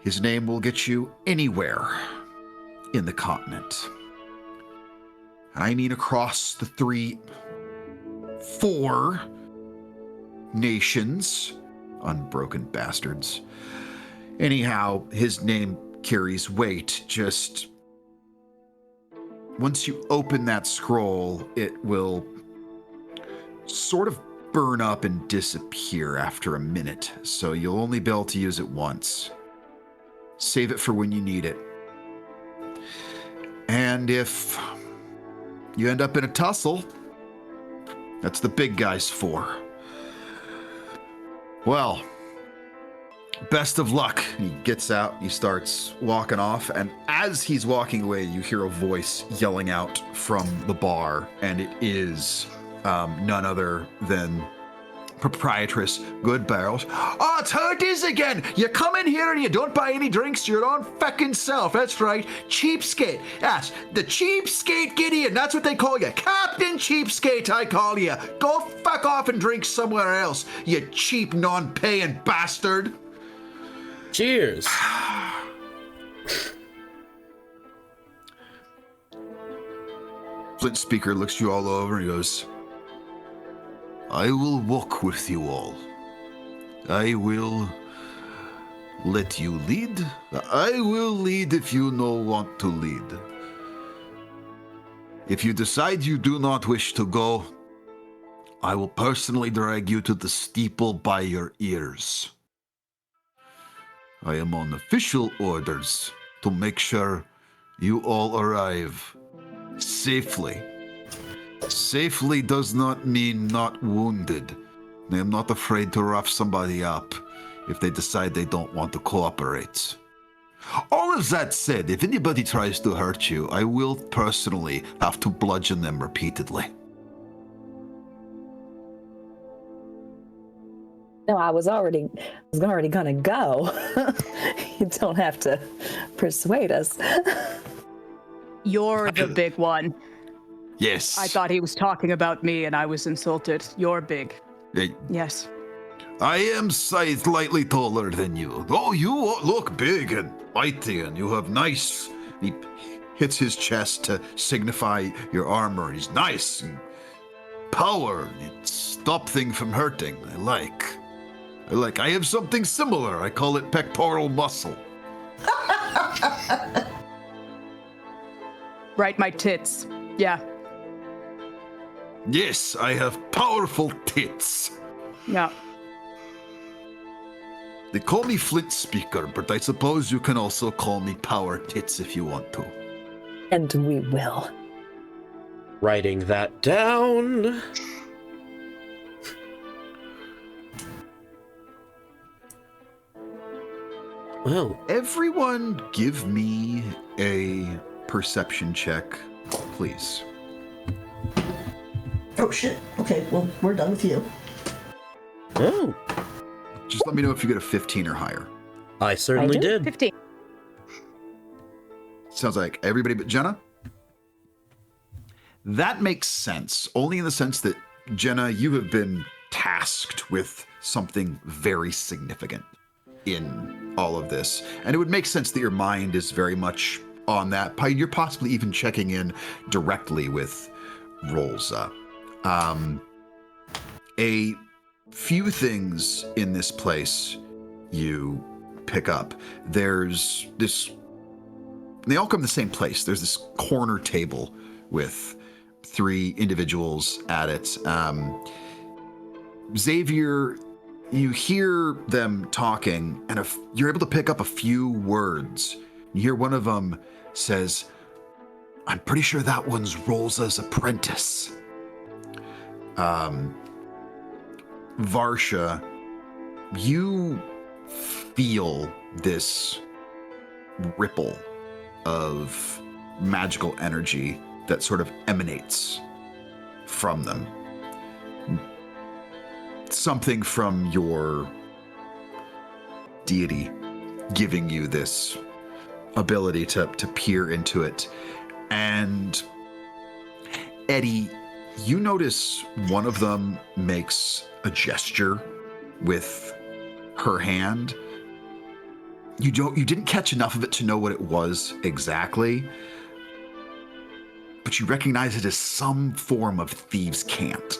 S2: His name will get you anywhere in the continent. I mean across the 4 nations. Unbroken bastards. Anyhow, his name carries weight. Just once you open that scroll, it will sort of burn up and disappear after a minute, so you'll only be able to use it once. Save it for when you need it. And if you end up in a tussle, that's the big guys for. Well, best of luck. He gets out, he starts walking off, and as he's walking away, you hear a voice yelling out from the bar, and it is none other than Proprietress Goodbarrels. Oh, it's her it is again! You come in here and you don't buy any drinks to your own fucking self. That's right. Cheapskate. Yes, the Cheapskate Gideon. That's what they call you. Captain Cheapskate, I call you. Go fuck off and drink somewhere else, you cheap, non-paying bastard.
S1: Cheers.
S2: Flint Speaker looks you all over and goes, I will walk with you all. I will let you lead. I will lead if you no want to lead. If you decide you do not wish to go, I will personally drag you to the steeple by your ears. I am on official orders to make sure you all arrive safely. Safely does not mean not wounded. I am not afraid to rough somebody up if they decide they don't want to cooperate. All of that said, if anybody tries to hurt you, I will personally have to bludgeon them repeatedly.
S5: No, I was already gonna go. You don't have to persuade us.
S3: You're the big one.
S2: Yes.
S3: I thought he was talking about me and I was insulted. You're big.
S2: Hey,
S3: Yes.
S2: I am slightly taller than you. Oh, you look big and mighty, and you have nice... He hits his chest to signify your armor. He's nice and power. It stop thing from hurting. I like. I have something similar. I call it pectoral muscle.
S3: Right, my tits. Yeah.
S2: Yes, I have powerful tits.
S3: Yeah.
S2: They call me Flint Speaker, but I suppose you can also call me Power Tits if you want to.
S5: And we will.
S1: Writing that down. Well,
S2: Everyone give me a perception check, please.
S4: Oh shit. Okay, well, we're done with you.
S1: oh,
S2: Just let me know if you get a 15 or higher.
S1: I certainly
S5: I do.
S1: did.
S3: 15.
S2: Sounds like everybody but Jenah. That makes sense, only in the sense that, Jenah, you have been tasked with something very significant in all of this. And it would make sense that your mind is very much on that. You're possibly even checking in directly with Rolza. A few things in this place you pick up. There's this... They all come to the same place. There's this corner table with 3 individuals at it. Xavier, you hear them talking, and you're able to pick up a few words. You hear one of them says, I'm pretty sure that one's Rolza's apprentice. Varsha, you feel this ripple of magical energy that sort of emanates from them. Something from your deity giving you this ability to peer into it. And Etty, you notice one of them makes a gesture with her hand. You didn't catch enough of it to know what it was exactly, but you recognize it as some form of thieves' cant.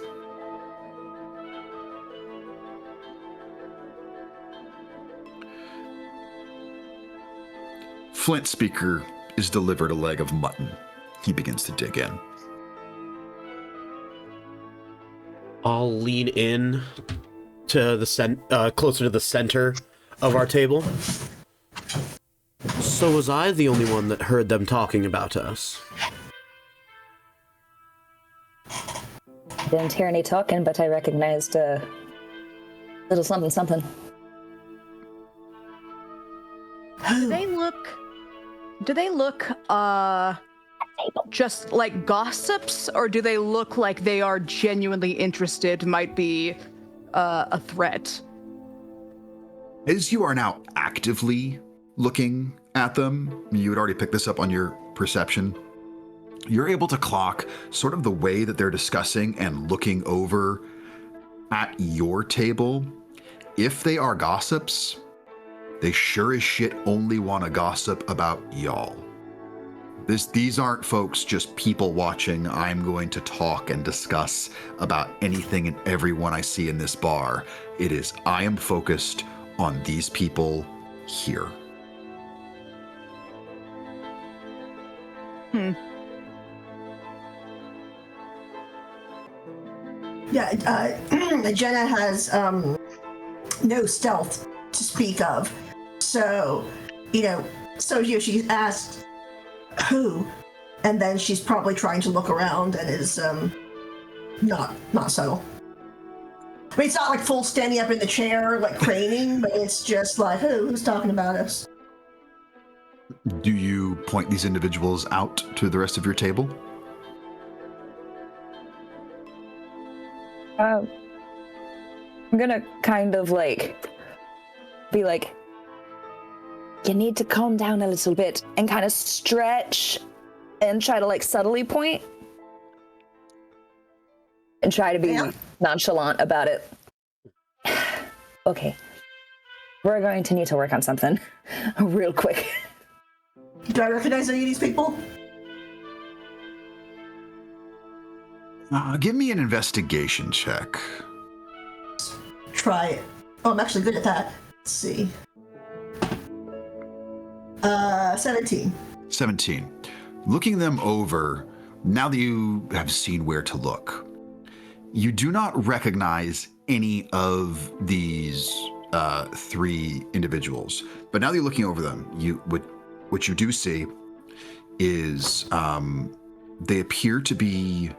S2: Flint Speaker is delivered a leg of mutton. He begins to dig in.
S1: I'll lean in to the closer to the center of our table. So was I the only one that heard them talking about us?
S5: Didn't hear any talking, but I recognized a little something something.
S3: Do they look just like gossips, or do they look like they are genuinely interested, might be a threat?
S2: As you are now actively looking at them, you had already picked this up on your perception, you're able to clock sort of the way that they're discussing and looking over at your table. If they are gossips, they sure as shit only want to gossip about y'all. These aren't folks just people watching. I'm going to talk and discuss about anything and everyone I see in this bar. I am focused on these people here.
S4: Yeah, Jenna has no stealth to speak of. So, she asked who, and then she's probably trying to look around and is not subtle. I mean, it's not like full standing up in the chair, like craning, but it's just like, who's talking about us?
S2: Do you point these individuals out to the rest of your table?
S5: I'm gonna kind of be like, you need to calm down a little bit and kind of stretch and try to subtly point and try to be nonchalant about it. Okay. We're going to need to work on something real quick.
S4: Do I recognize any of these people?
S2: Give me an investigation check.
S4: Try it. Oh, I'm actually good at that. Let's see. 17.
S2: 17. Looking them over, now that you have seen where to look, you do not recognize any of these three individuals. But now that you're looking over them, what you do see is they appear to be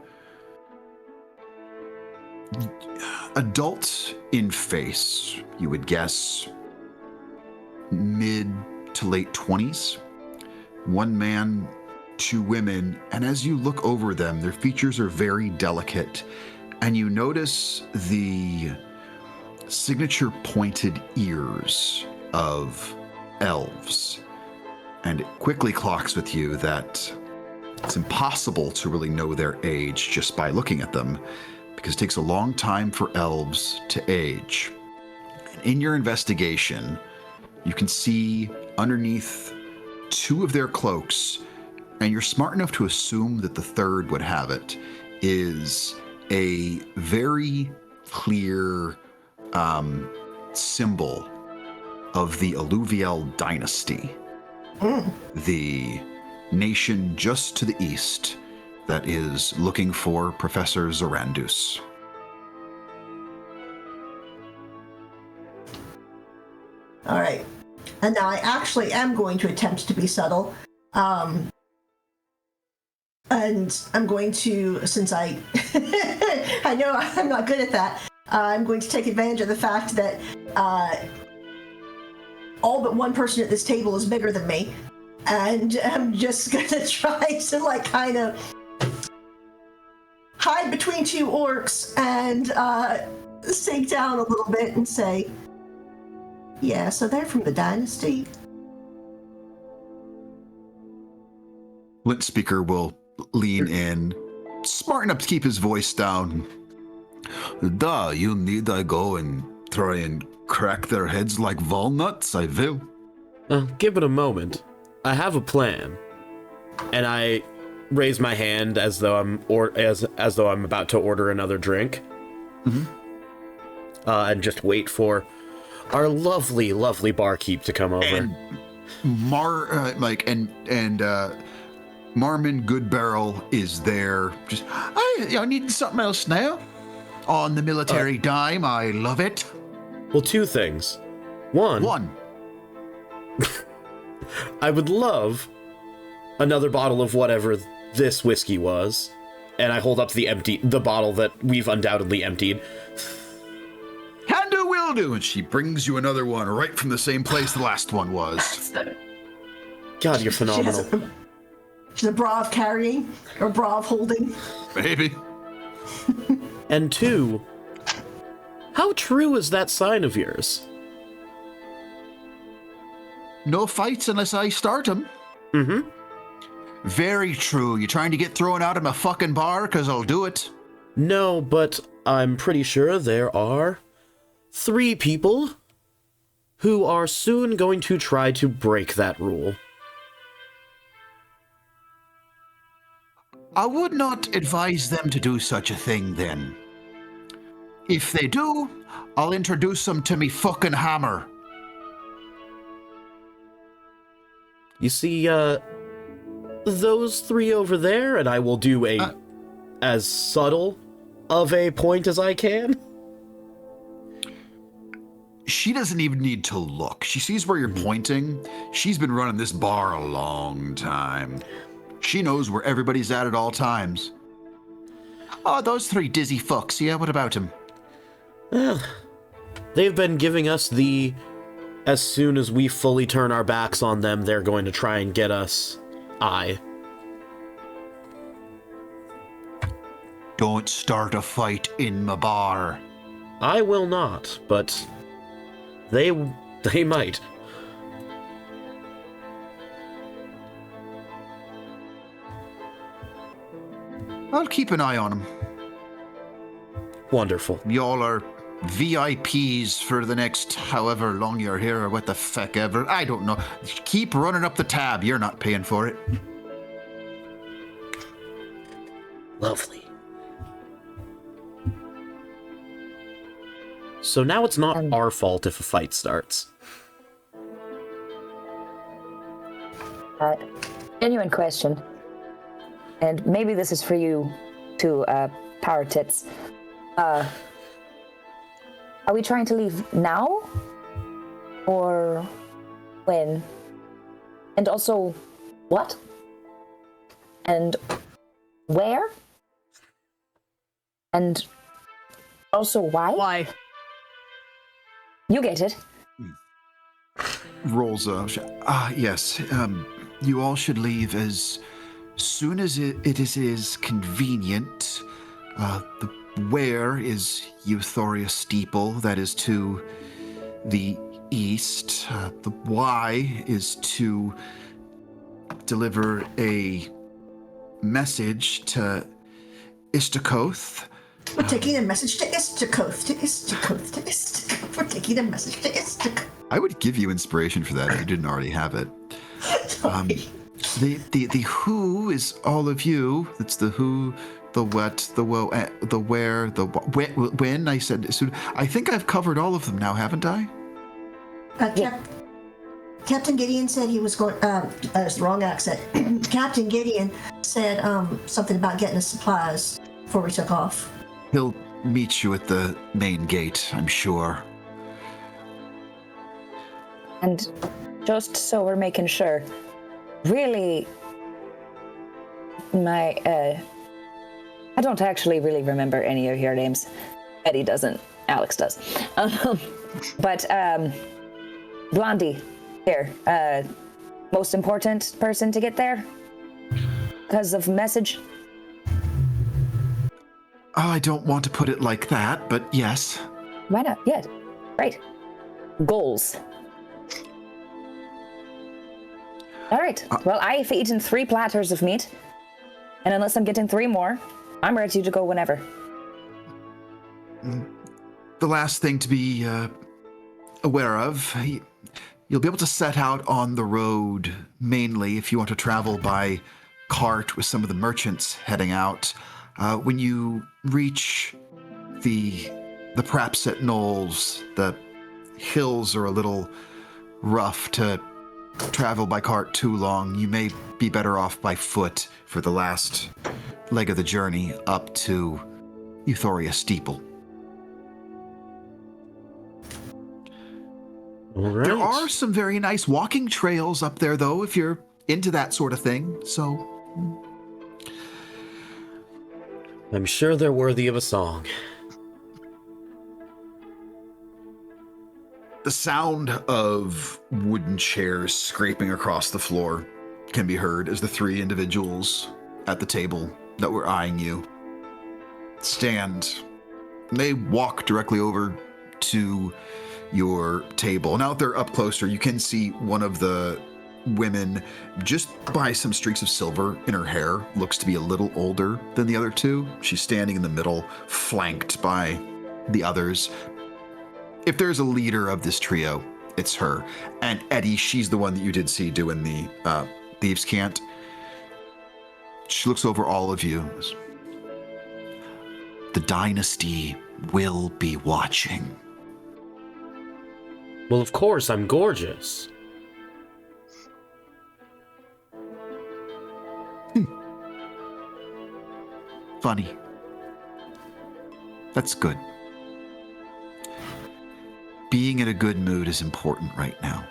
S2: adults in face. You would guess mid to late 20s. One man, two women, and as you look over them, their features are very delicate, and you notice the signature pointed ears of elves. And it quickly clocks with you that it's impossible to really know their age just by looking at them, because it takes a long time for elves to age. And in your investigation, you can see underneath two of their cloaks, and you're smart enough to assume that the third would have it, is a very clear symbol of the Alluvial dynasty. The nation just to the east that is looking for Professor Zorandus.
S4: All right. And now I actually am going to attempt to be subtle. And I'm going to, since I I know I'm not good at that, I'm going to take advantage of the fact that all but one person at this table is bigger than me. And I'm just going to try to kind of hide between two orcs and sink down a little bit and say, yeah, so they're from the dynasty.
S2: Lint Speaker will lean in, smart enough to keep his voice down. Da, you need I go and try and crack their heads like walnuts, I will.
S1: Give it a moment. I have a plan. And I raise my hand as though I'm as though I'm about to order another drink. And just wait for our lovely, lovely barkeep to come over.
S2: And Marmon Goodbarrel is there. Just, I need something else now. On the military dime, I love it.
S1: Well, two things. One. I would love another bottle of whatever this whiskey was, and I hold up the bottle that we've undoubtedly emptied.
S2: Can do, will do, and she brings you another one right from the same place the last one was.
S1: God, you're phenomenal.
S4: She's a bra of carrying, or bra of holding.
S2: Maybe.
S1: And two, how true is that sign of yours?
S2: No fights unless I start them.
S1: Mm-hmm.
S2: Very true. You trying to get thrown out of my fucking bar? Because I'll do it.
S1: No, but I'm pretty sure there are 3 people who are soon going to try to break that rule.
S2: I would not advise them to do such a thing then. If they do, I'll introduce them to me fucking hammer.
S1: You see, those three over there, and I will do as subtle of a point as I can.
S2: She doesn't even need to look. She sees where you're pointing. She's been running this bar a long time. She knows where everybody's at all times. Oh, those three dizzy fucks. Yeah, what about them?
S1: Well, they've been giving us as soon as we fully turn our backs on them, they're going to try and get us.
S2: Don't start a fight in my bar.
S1: I will not, but they might.
S2: I'll keep an eye on them.
S1: Wonderful.
S2: Y'all are VIPs for the next however long you're here, or what the feck ever. I don't know. Keep running up the tab. You're not paying for it.
S1: Lovely. So now it's not our fault if a fight starts.
S5: Genuine question. And maybe this is for you too, Power Tits. Are we trying to leave now? Or when? And also, what? And where? And also, why?
S3: Why?
S5: You get it.
S2: Rolls yes. You all should leave as soon as it is convenient. The where is Euthoria Steeple, that is to the east. The why is to deliver a message to Istakoth.
S4: We're taking a message to Istakoth, to Istakoth, to Istakoth. We're taking a message to Istakoth.
S2: I would give you inspiration for that if you didn't already have it. The who is all of you. It's the who, the what, the the where, the when. I said soon. I think I've covered all of them now, haven't I?
S4: Captain Gideon said he was going. That's the wrong accent. Captain Gideon said something about getting us supplies before we took off.
S2: He'll meet you at the main gate, I'm sure.
S5: And just so we're making sure, really, I don't actually really remember any of your names. Etty doesn't. Alex does. But Blondie, here, most important person to get there? Because of message?
S2: I don't want to put it like that, but yes.
S5: Why not? Yeah, right. Goals. All right. Well, I've eaten 3 platters of meat, and unless I'm getting 3 more, I'm ready to go whenever.
S2: The last thing to be aware of, you'll be able to set out on the road mainly if you want to travel by cart with some of the merchants heading out. When you reach the Prapset Knolls, the hills are a little rough to travel by cart too long. You may be better off by foot for the last leg of the journey up to Euthoria Steeple.
S1: All right.
S2: There are some very nice walking trails up there, though, if you're into that sort of thing, so...
S1: I'm sure they're worthy of a song.
S2: The sound of wooden chairs scraping across the floor can be heard as the 3 individuals at the table that were eyeing you stand. They walk directly over to your table. Now that they're up closer, you can see one of the women, just by some streaks of silver in her hair, looks to be a little older than the other 2. She's standing in the middle, flanked by the others. If there's a leader of this trio, it's her. And Etty, she's the one that you did see doing the thieves' cant. She looks over all of you. The dynasty will be watching.
S1: Well, of course, I'm gorgeous.
S2: Funny. That's good. Being in a good mood is important right now.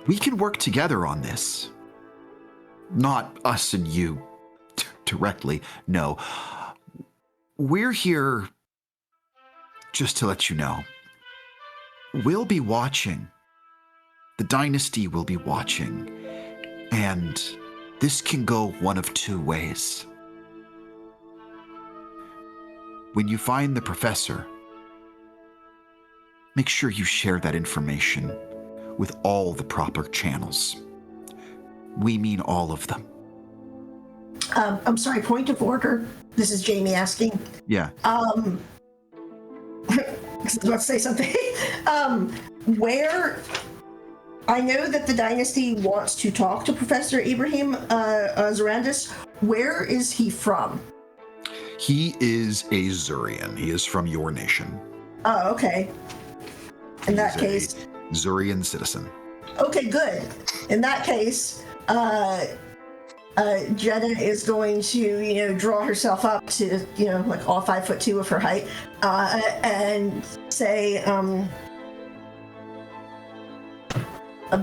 S2: We can work together on this. Not us and you directly, no. We're here just to let you know. We'll be watching. The dynasty will be watching. And this can go one of two ways. When you find the professor, make sure you share that information with all the proper channels. We mean all of them.
S4: I'm sorry, point of order. This is Jaime asking.
S2: Yeah.
S4: I was about to say something. Where I know that the dynasty wants to talk to Professor Ibrahim Zarandis. Where is he from?
S2: He is a Zurian. He is from your nation.
S4: Oh, okay. In that case,
S2: a Zurian citizen.
S4: Okay, good. In that case, Jenah is going to, draw herself up to, like all 5'2" of her height, and say, I'm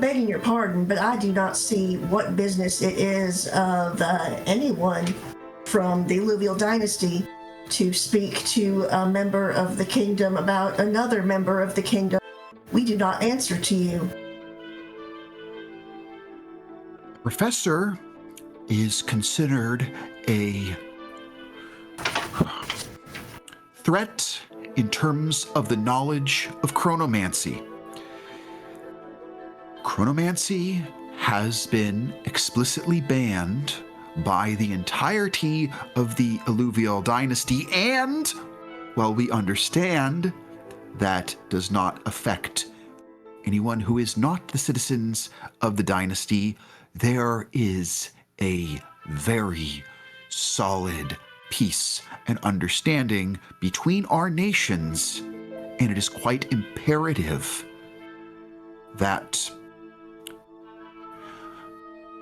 S4: begging your pardon, but I do not see what business it is of anyone from the Alluvial Dynasty to speak to a member of the kingdom about another member of the kingdom. We do not answer to you.
S2: Professor is considered a threat in terms of the knowledge of chronomancy. Chronomancy has been explicitly banned by the entirety of the Alluvial Dynasty, and while we understand that does not affect anyone who is not the citizens of the dynasty, there is a very solid peace and understanding between our nations, and it is quite imperative that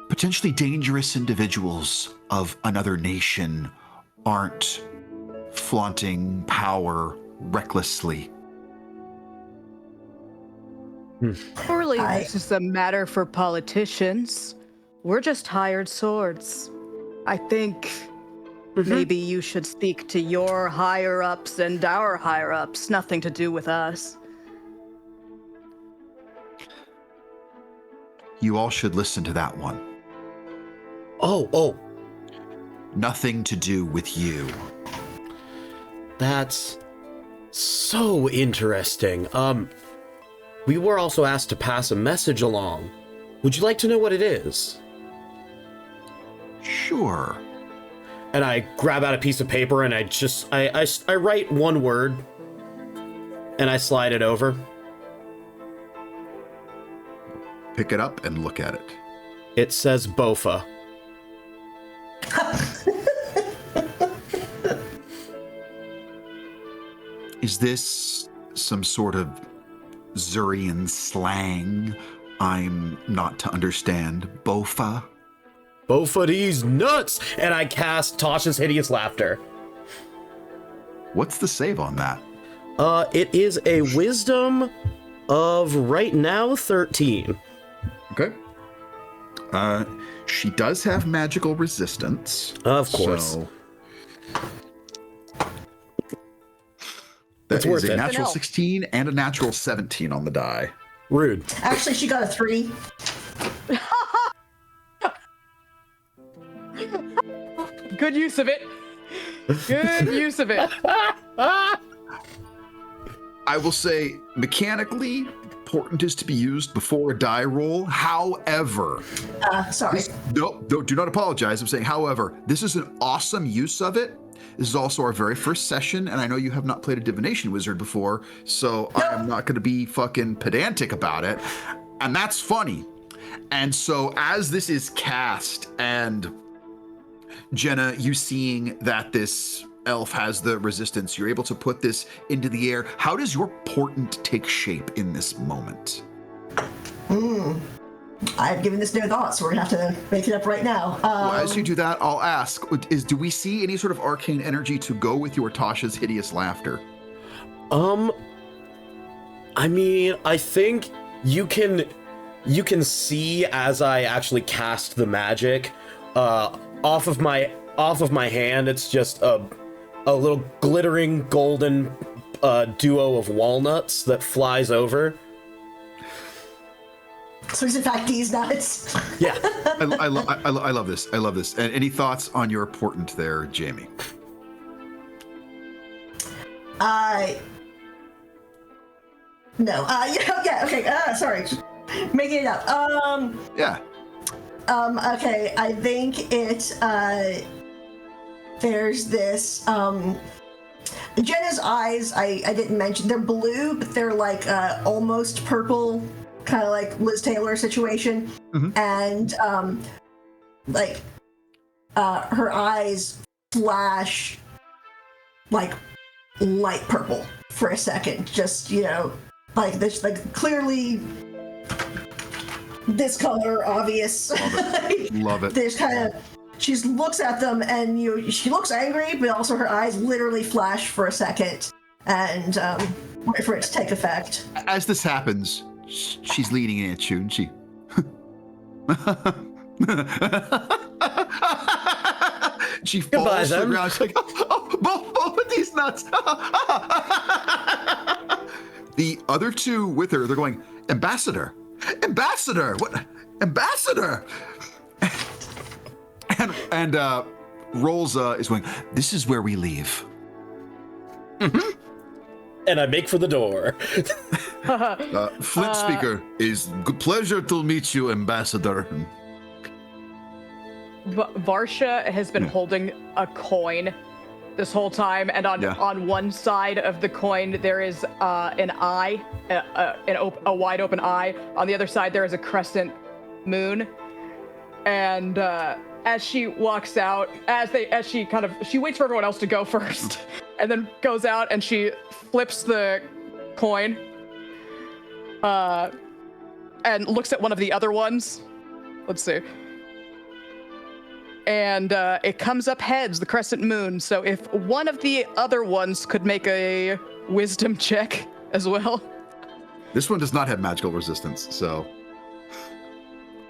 S2: potentially dangerous individuals of another nation aren't flaunting power recklessly.
S3: Surely this is a matter for politicians. We're just hired swords. I think maybe you should speak to your higher-ups and our higher-ups. Nothing to do with us.
S2: You all should listen to that one.
S1: Oh.
S2: Nothing to do with you.
S1: That's so interesting. We were also asked to pass a message along. Would you like to know what it is?
S2: Sure.
S1: And I grab out a piece of paper and I write one word and I slide it over.
S2: Pick it up and look at it.
S1: It says Bofa.
S2: Is this some sort of Zurian slang I'm not to understand? Bofa?
S1: Bofa these nuts! And I cast Tasha's Hideous Laughter.
S2: What's the save on that?
S1: It is a wisdom of right now 13.
S2: Okay. She does have magical resistance.
S1: Of course.
S2: So that is a natural 16 and a natural 17 on the die.
S1: Rude.
S4: Actually, she got a 3.
S3: Good use of it. Good use of it.
S2: I will say, mechanically, important is to be used before a die roll. However,
S4: Sorry.
S2: no, do not apologize. I'm saying, however, this is an awesome use of it. This is also our very first session, and I know you have not played a divination wizard before, so I am not going to be fucking pedantic about it. And that's funny. And so as this is cast, and Jenah, you seeing that this elf has the resistance, you're able to put this into the air. How does your portent take shape in this moment?
S4: I've given this no thought, so we're gonna have to make it up right now.
S2: Well, as you do that, I'll ask, do we see any sort of arcane energy to go with your Tasha's hideous laughter?
S1: I mean, I think you can see as I actually cast the magic, off of my hand, it's just a little glittering golden duo of walnuts that flies over.
S4: So he's in fact these nuts.
S1: Yeah.
S2: I love this. I love this. And any thoughts on your portent there, Jaime?
S4: No. Yeah. Okay. Sorry. Making it up.
S2: Yeah.
S4: Okay. I think it. There's this. Jenna's eyes. I didn't mention. They're blue, but they're like almost purple. Kind of like Liz Taylor situation, and her eyes flash like light purple for a second, just like this, like clearly this color, obvious.
S2: Love it.
S4: There's kind of she looks at them and she looks angry, but also her eyes literally flash for a second and wait for it to take effect.
S2: As this happens, she's leaning in at you, and she. She falls to the ground. She's like, both of these nuts. The other two with her, they're going, Ambassador, what, Ambassador? And Rolza is going, this is where we leave.
S1: And I make for the door.
S2: Flint speaker, is good pleasure to meet you, Ambassador.
S3: Varsha has been holding a coin this whole time, and on one side of the coin there is an eye, a wide open eye. On the other side there is a crescent moon. And as she walks out, she waits for everyone else to go first, and then goes out and she flips the coin, and looks at one of the other ones. Let's see. And it comes up heads, the crescent moon. So if one of the other ones could make a wisdom check as well.
S2: This one does not have magical resistance, so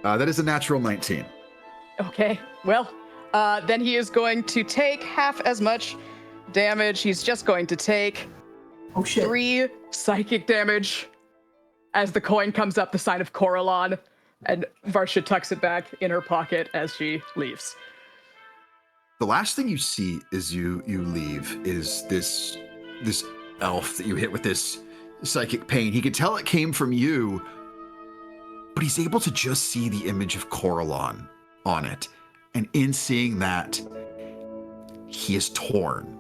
S2: that is a natural 19.
S3: Okay, well, then he is going to take half as much damage. He's just going to take 3 psychic damage as the coin comes up, the sign of Coralon, and Varsha tucks it back in her pocket as she leaves.
S2: The last thing you see as you leave is this elf that you hit with this psychic pain. He can tell it came from you, but he's able to just see the image of Coralon on it. And in seeing that, he is torn.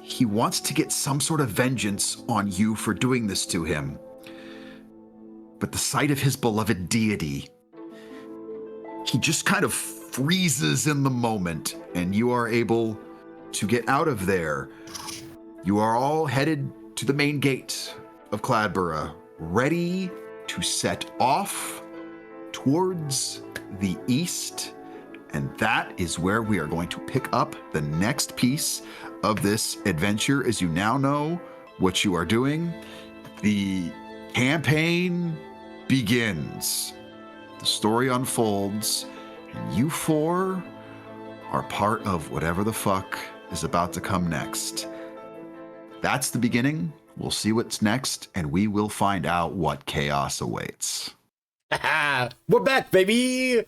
S2: He wants to get some sort of vengeance on you for doing this to him. But the sight of his beloved deity, he just kind of freezes in the moment, and you are able to get out of there. You are all headed to the main gate of Cladborough, ready to set off towards the east. And that is where we are going to pick up the next piece of this adventure. As you now know what you are doing, the campaign begins. The story unfolds, and you four are part of whatever the fuck is about to come next. That's the beginning. We'll see what's next, and we will find out what chaos awaits.
S1: We're back, baby!